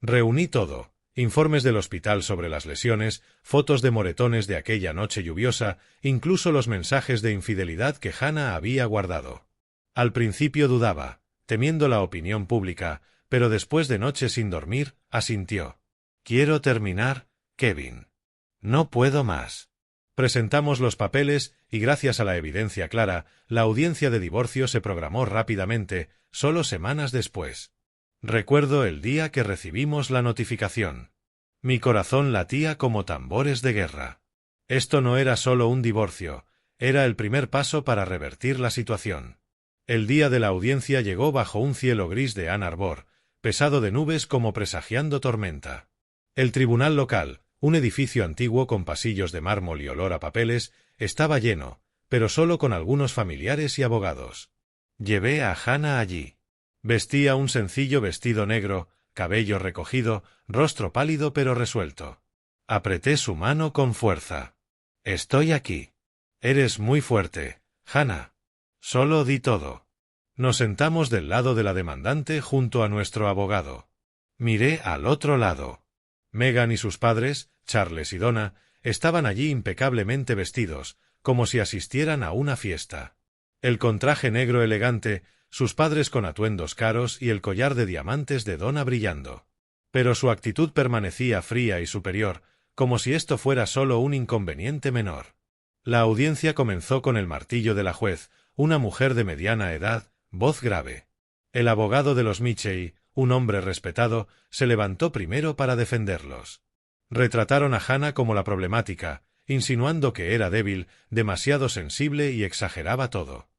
Reuní todo: informes del hospital sobre las lesiones, fotos de moretones de aquella noche lluviosa, incluso los mensajes de infidelidad que Hannah había guardado. Al principio dudaba, temiendo la opinión pública, pero después de noches sin dormir, asintió. «Quiero terminar, Kevin. No puedo más». Presentamos los papeles y, gracias a la evidencia clara, la audiencia de divorcio se programó rápidamente, solo semanas después. Recuerdo el día que recibimos la notificación. Mi corazón latía como tambores de guerra. Esto no era solo un divorcio, era el primer paso para revertir la situación. El día de la audiencia llegó bajo un cielo gris de Ann Arbor, pesado de nubes como presagiando tormenta. El tribunal local, un edificio antiguo con pasillos de mármol y olor a papeles, estaba lleno, pero solo con algunos familiares y abogados. Llevé a Hannah allí. Vestía un sencillo vestido negro, cabello recogido, rostro pálido pero resuelto. Apreté su mano con fuerza. «Estoy aquí. Eres muy fuerte, Hannah. Solo di todo». Nos sentamos del lado de la demandante junto a nuestro abogado. Miré al otro lado. Megan y sus padres, Charles y Donna, estaban allí impecablemente vestidos, como si asistieran a una fiesta. El contraje negro elegante, sus padres con atuendos caros y el collar de diamantes de Donna brillando. Pero su actitud permanecía fría y superior, como si esto fuera solo un inconveniente menor. La audiencia comenzó con el martillo de la juez, una mujer de mediana edad, voz grave. El abogado de los Mitchell, un hombre respetado, se levantó primero para defenderlos. Retrataron a Hannah como la problemática, insinuando que era débil, demasiado sensible y exageraba todo.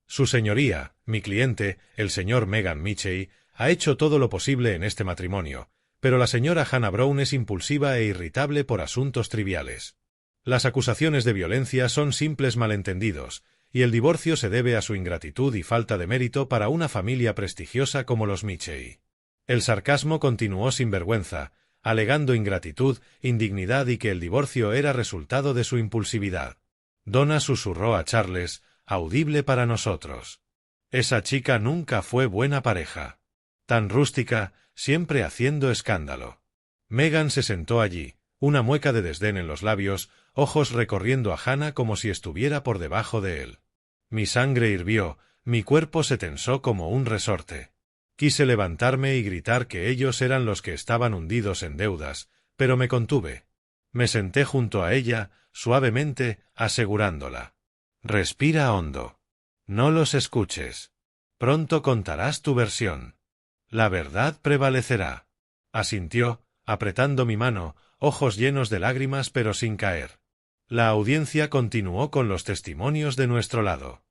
Su señoría, mi cliente, el señor Megan Mitchell, ha hecho todo lo posible en este matrimonio, pero la señora Hannah Brown es impulsiva e irritable por asuntos triviales. Las acusaciones de violencia son simples malentendidos, y el divorcio se debe a su ingratitud y falta de mérito para una familia prestigiosa como los Mitchell. El sarcasmo continuó sin vergüenza, alegando ingratitud, indignidad y que el divorcio era resultado de su impulsividad. Donna susurró a Charles, audible para nosotros: «Esa chica nunca fue buena pareja. Tan rústica, siempre haciendo escándalo». Megan se sentó allí, una mueca de desdén en los labios, ojos recorriendo a Hannah como si estuviera por debajo de él. Mi sangre hirvió, mi cuerpo se tensó como un resorte. Quise levantarme y gritar que ellos eran los que estaban hundidos en deudas, pero me contuve. Me senté junto a ella, suavemente, asegurándola: «Respira hondo. No los escuches. Pronto contarás tu versión. La verdad prevalecerá». Asintió, apretando mi mano, ojos llenos de lágrimas pero sin caer. La audiencia continuó con los testimonios de nuestro lado.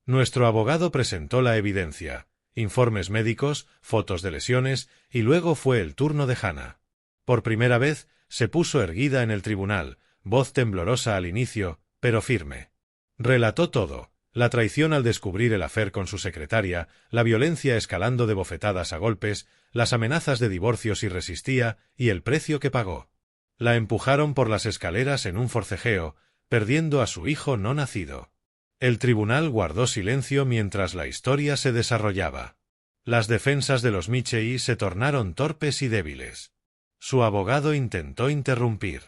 Nuestro abogado presentó la evidencia, informes médicos, fotos de lesiones, y luego fue el turno de Hannah. Por primera vez, se puso erguida en el tribunal, voz temblorosa al inicio, pero firme. Relató todo: la traición al descubrir el affair con su secretaria, la violencia escalando de bofetadas a golpes, las amenazas de divorcio si resistía, y el precio que pagó. La empujaron por las escaleras en un forcejeo, perdiendo a su hijo no nacido. El tribunal guardó silencio mientras la historia se desarrollaba. Las defensas de los Mitchell se tornaron torpes y débiles. Su abogado intentó interrumpir.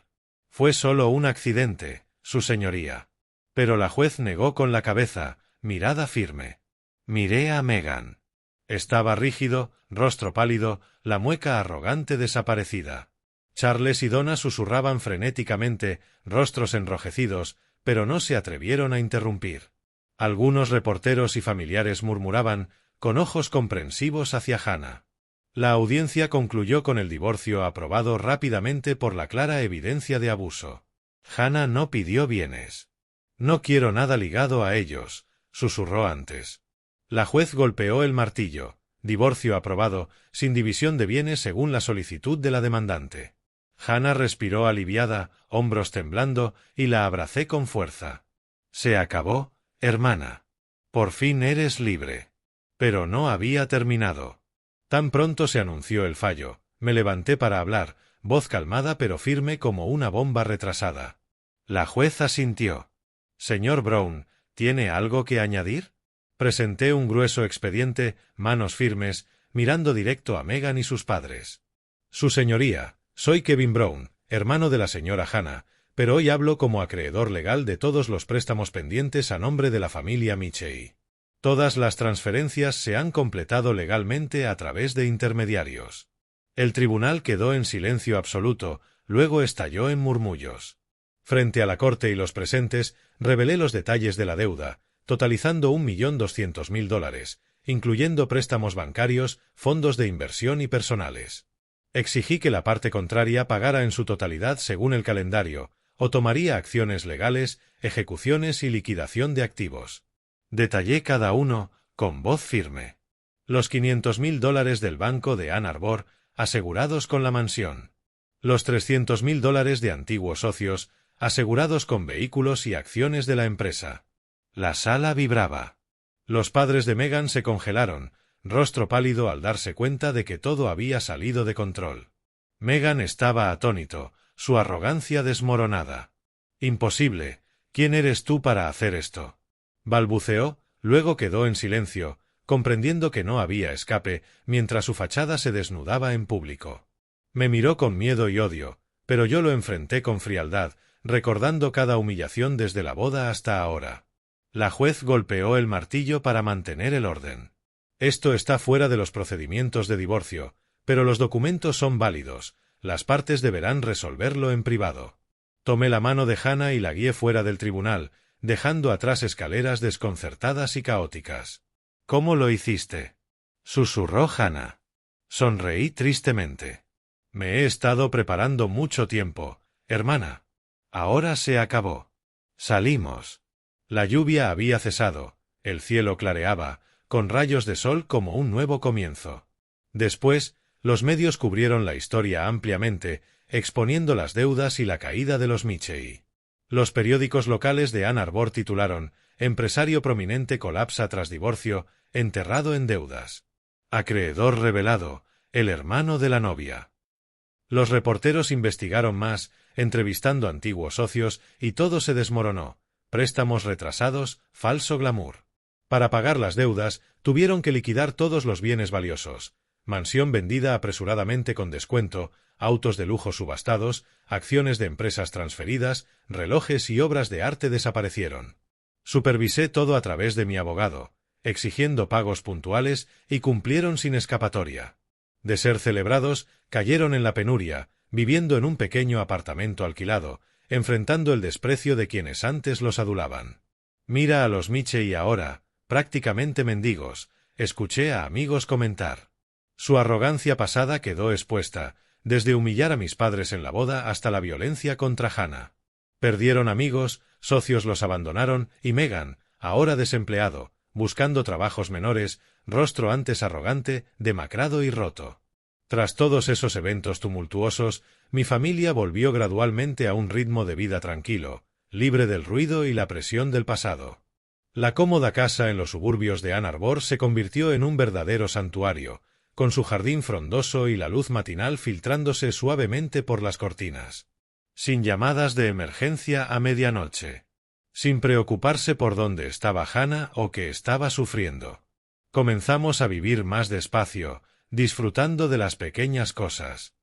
«Fue solo un accidente, su señoría». Pero la juez negó con la cabeza, mirada firme. Miré a Megan. Estaba rígido, rostro pálido, la mueca arrogante desaparecida. Charles y Donna susurraban frenéticamente, rostros enrojecidos, pero no se atrevieron a interrumpir. Algunos reporteros y familiares murmuraban, con ojos comprensivos hacia Hannah. La audiencia concluyó con el divorcio aprobado rápidamente por la clara evidencia de abuso. Hannah no pidió bienes. «No quiero nada ligado a ellos», susurró antes. La juez golpeó el martillo. Divorcio aprobado, sin división de bienes según la solicitud de la demandante. Hannah respiró aliviada, hombros temblando, y la abracé con fuerza. «Se acabó, hermana. Por fin eres libre». Pero no había terminado. Tan pronto se anunció el fallo, me levanté para hablar, voz calmada pero firme como una bomba retrasada. La juez asintió. «Señor Brown, ¿tiene algo que añadir?». Presenté un grueso expediente, manos firmes, mirando directo a Megan y sus padres. «Su señoría, soy Kevin Brown, hermano de la señora Hannah, pero hoy hablo como acreedor legal de todos los préstamos pendientes a nombre de la familia Mitchell. Todas las transferencias se han completado legalmente a través de intermediarios». El tribunal quedó en silencio absoluto, luego estalló en murmullos. Frente a la corte y los presentes, revelé los detalles de la deuda, totalizando $1.200.000, incluyendo préstamos bancarios, fondos de inversión y personales. Exigí que la parte contraria pagara en su totalidad según el calendario, o tomaría acciones legales, ejecuciones y liquidación de activos. Detallé cada uno, con voz firme. Los $500.000 del banco de Ann Arbor, asegurados con la mansión. Los $300.000 de antiguos socios, asegurados con vehículos y acciones de la empresa. La sala vibraba. Los padres de Megan se congelaron, rostro pálido al darse cuenta de que todo había salido de control. Megan estaba atónito, su arrogancia desmoronada. «Imposible. ¿Quién eres tú para hacer esto?», balbuceó, luego quedó en silencio, comprendiendo que no había escape, mientras su fachada se desnudaba en público. Me miró con miedo y odio, pero yo lo enfrenté con frialdad, recordando cada humillación desde la boda hasta ahora. La juez golpeó el martillo para mantener el orden. «Esto está fuera de los procedimientos de divorcio, pero los documentos son válidos, las partes deberán resolverlo en privado». Tomé la mano de Hannah y la guié fuera del tribunal, dejando atrás escaleras desconcertadas y caóticas. «¿Cómo lo hiciste?», susurró Hannah. Sonreí tristemente. «Me he estado preparando mucho tiempo, hermana. Ahora se acabó». Salimos. La lluvia había cesado, el cielo clareaba, con rayos de sol como un nuevo comienzo. Después, los medios cubrieron la historia ampliamente, exponiendo las deudas y la caída de los Michei. Los periódicos locales de Ann Arbor titularon «Empresario prominente colapsa tras divorcio, enterrado en deudas. Acreedor revelado, el hermano de la novia». Los reporteros investigaron más, entrevistando antiguos socios, y todo se desmoronó. Préstamos retrasados, falso glamour. Para pagar las deudas, tuvieron que liquidar todos los bienes valiosos. Mansión vendida apresuradamente con descuento, autos de lujo subastados, acciones de empresas transferidas, relojes y obras de arte desaparecieron. Supervisé todo a través de mi abogado, exigiendo pagos puntuales, y cumplieron sin escapatoria. De ser celebrados, cayeron en la penuria, viviendo en un pequeño apartamento alquilado, enfrentando el desprecio de quienes antes los adulaban. «Mira a los Michei ahora, prácticamente mendigos», escuché a amigos comentar. Su arrogancia pasada quedó expuesta, desde humillar a mis padres en la boda hasta la violencia contra Hannah. Perdieron amigos, socios los abandonaron, y Megan, ahora desempleado, buscando trabajos menores, rostro antes arrogante, demacrado y roto. Tras todos esos eventos tumultuosos, mi familia volvió gradualmente a un ritmo de vida tranquilo, libre del ruido y la presión del pasado. La cómoda casa en los suburbios de Ann Arbor se convirtió en un verdadero santuario, con su jardín frondoso y la luz matinal filtrándose suavemente por las cortinas. Sin llamadas de emergencia a medianoche. Sin preocuparse por dónde estaba Hannah o qué estaba sufriendo. Comenzamos a vivir más despacio, disfrutando de las pequeñas cosas.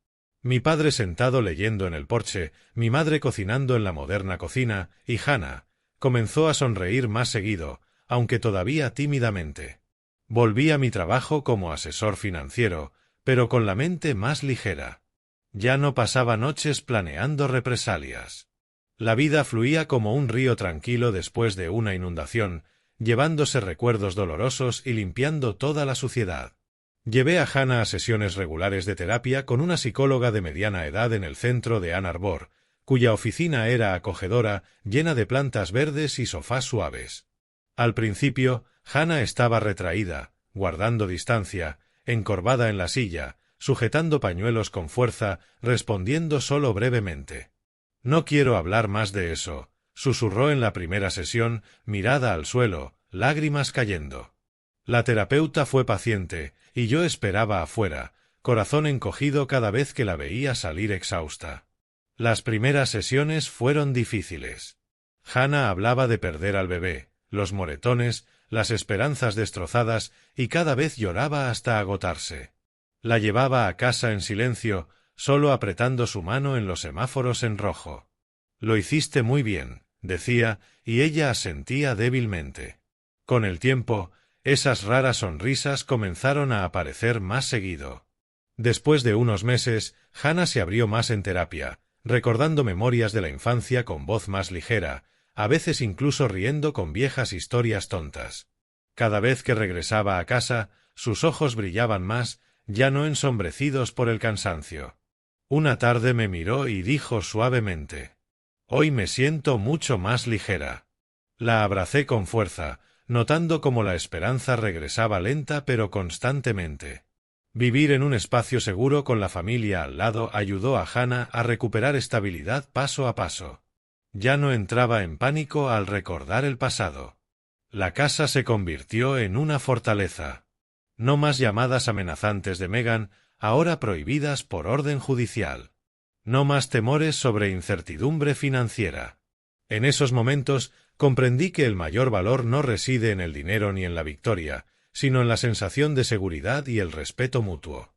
Mi padre sentado leyendo en el porche, mi madre cocinando en la moderna cocina, y Hannah comenzó a sonreír más seguido, aunque todavía tímidamente. Volví a mi trabajo como asesor financiero, pero con la mente más ligera. Ya no pasaba noches planeando represalias. La vida fluía como un río tranquilo después de una inundación, llevándose recuerdos dolorosos y limpiando toda la suciedad. Llevé a Hannah a sesiones regulares de terapia con una psicóloga de mediana edad en el centro de Ann Arbor, cuya oficina era acogedora, llena de plantas verdes y sofás suaves. Al principio, Hannah estaba retraída, guardando distancia, encorvada en la silla, sujetando pañuelos con fuerza, respondiendo solo brevemente. «No quiero hablar más de eso», susurró en la primera sesión, mirada al suelo, lágrimas cayendo. La terapeuta fue paciente, y yo esperaba afuera, corazón encogido cada vez que la veía salir exhausta. Las primeras sesiones fueron difíciles. Hannah hablaba de perder al bebé, los moretones, las esperanzas destrozadas, y cada vez lloraba hasta agotarse. La llevaba a casa en silencio, solo apretando su mano en los semáforos en rojo. «Lo hiciste muy bien», decía, y ella asentía débilmente. Con el tiempo, esas raras sonrisas comenzaron a aparecer más seguido. Después de unos meses, Hannah se abrió más en terapia, recordando memorias de la infancia con voz más ligera, a veces incluso riendo con viejas historias tontas. Cada vez que regresaba a casa, sus ojos brillaban más, ya no ensombrecidos por el cansancio. Una tarde me miró y dijo suavemente: «Hoy me siento mucho más ligera». La abracé con fuerza, notando cómo la esperanza regresaba lenta pero constantemente. Vivir en un espacio seguro con la familia al lado ayudó a Hannah a recuperar estabilidad paso a paso. Ya no entraba en pánico al recordar el pasado. La casa se convirtió en una fortaleza. No más llamadas amenazantes de Megan, ahora prohibidas por orden judicial. No más temores sobre incertidumbre financiera. En esos momentos comprendí que el mayor valor no reside en el dinero ni en la victoria, sino en la sensación de seguridad y el respeto mutuo.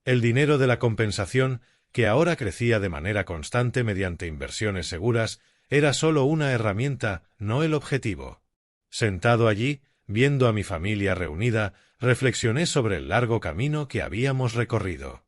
El dinero de la compensación, que ahora crecía de manera constante mediante inversiones seguras, era solo una herramienta, no el objetivo. Sentado allí, viendo a mi familia reunida, reflexioné sobre el largo camino que habíamos recorrido.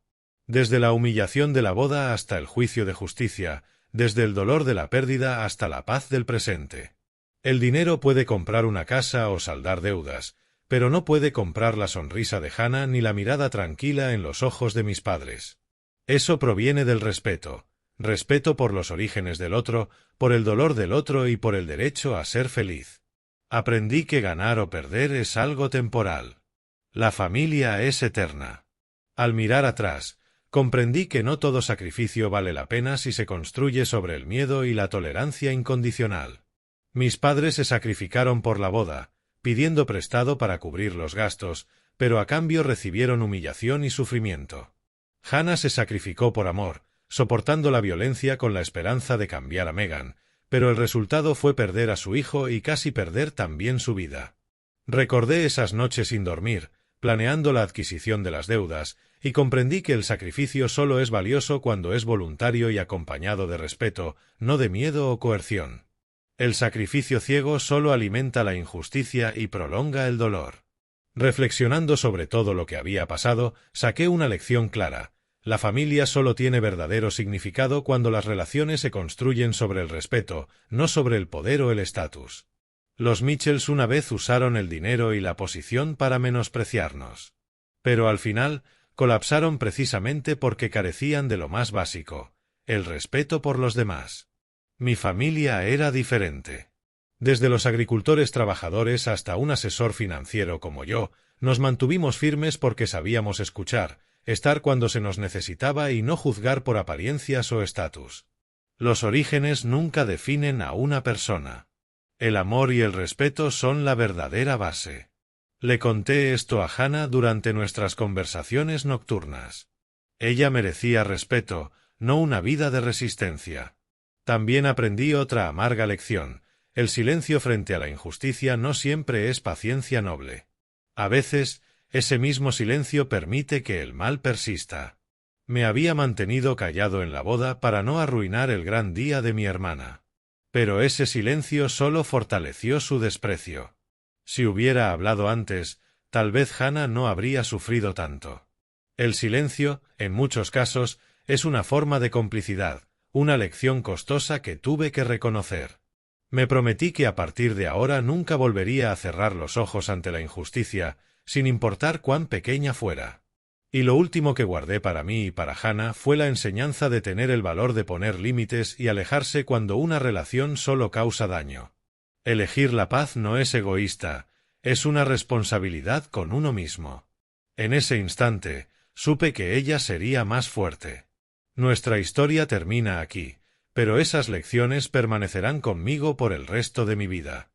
Desde la humillación de la boda hasta el juicio de justicia, desde el dolor de la pérdida hasta la paz del presente. El dinero puede comprar una casa o saldar deudas, pero no puede comprar la sonrisa de Hannah ni la mirada tranquila en los ojos de mis padres. Eso proviene del respeto, respeto por los orígenes del otro, por el dolor del otro y por el derecho a ser feliz. Aprendí que ganar o perder es algo temporal. La familia es eterna. Al mirar atrás, comprendí que no todo sacrificio vale la pena si se construye sobre el miedo y la tolerancia incondicional. Mis padres se sacrificaron por la boda, pidiendo prestado para cubrir los gastos, pero a cambio recibieron humillación y sufrimiento. Hannah se sacrificó por amor, soportando la violencia con la esperanza de cambiar a Megan, pero el resultado fue perder a su hijo y casi perder también su vida. Recordé esas noches sin dormir, planeando la adquisición de las deudas, y comprendí que el sacrificio solo es valioso cuando es voluntario y acompañado de respeto, no de miedo o coerción. El sacrificio ciego solo alimenta la injusticia y prolonga el dolor. Reflexionando sobre todo lo que había pasado, saqué una lección clara. La familia solo tiene verdadero significado cuando las relaciones se construyen sobre el respeto, no sobre el poder o el estatus. Los Mitchells una vez usaron el dinero y la posición para menospreciarnos. Pero al final, colapsaron precisamente porque carecían de lo más básico, el respeto por los demás. Mi familia era diferente. Desde los agricultores trabajadores hasta un asesor financiero como yo, nos mantuvimos firmes porque sabíamos escuchar, estar cuando se nos necesitaba y no juzgar por apariencias o estatus. Los orígenes nunca definen a una persona. El amor y el respeto son la verdadera base. Le conté esto a Hannah durante nuestras conversaciones nocturnas. Ella merecía respeto, no una vida de resistencia. También aprendí otra amarga lección. El silencio frente a la injusticia no siempre es paciencia noble. A veces, ese mismo silencio permite que el mal persista. Me había mantenido callado en la boda para no arruinar el gran día de mi hermana. Pero ese silencio solo fortaleció su desprecio. Si hubiera hablado antes, tal vez Hannah no habría sufrido tanto. El silencio, en muchos casos, es una forma de complicidad, una lección costosa que tuve que reconocer. Me prometí que a partir de ahora nunca volvería a cerrar los ojos ante la injusticia, sin importar cuán pequeña fuera. Y lo último que guardé para mí y para Hannah fue la enseñanza de tener el valor de poner límites y alejarse cuando una relación solo causa daño. Elegir la paz no es egoísta, es una responsabilidad con uno mismo. En ese instante, supe que ella sería más fuerte. Nuestra historia termina aquí, pero esas lecciones permanecerán conmigo por el resto de mi vida.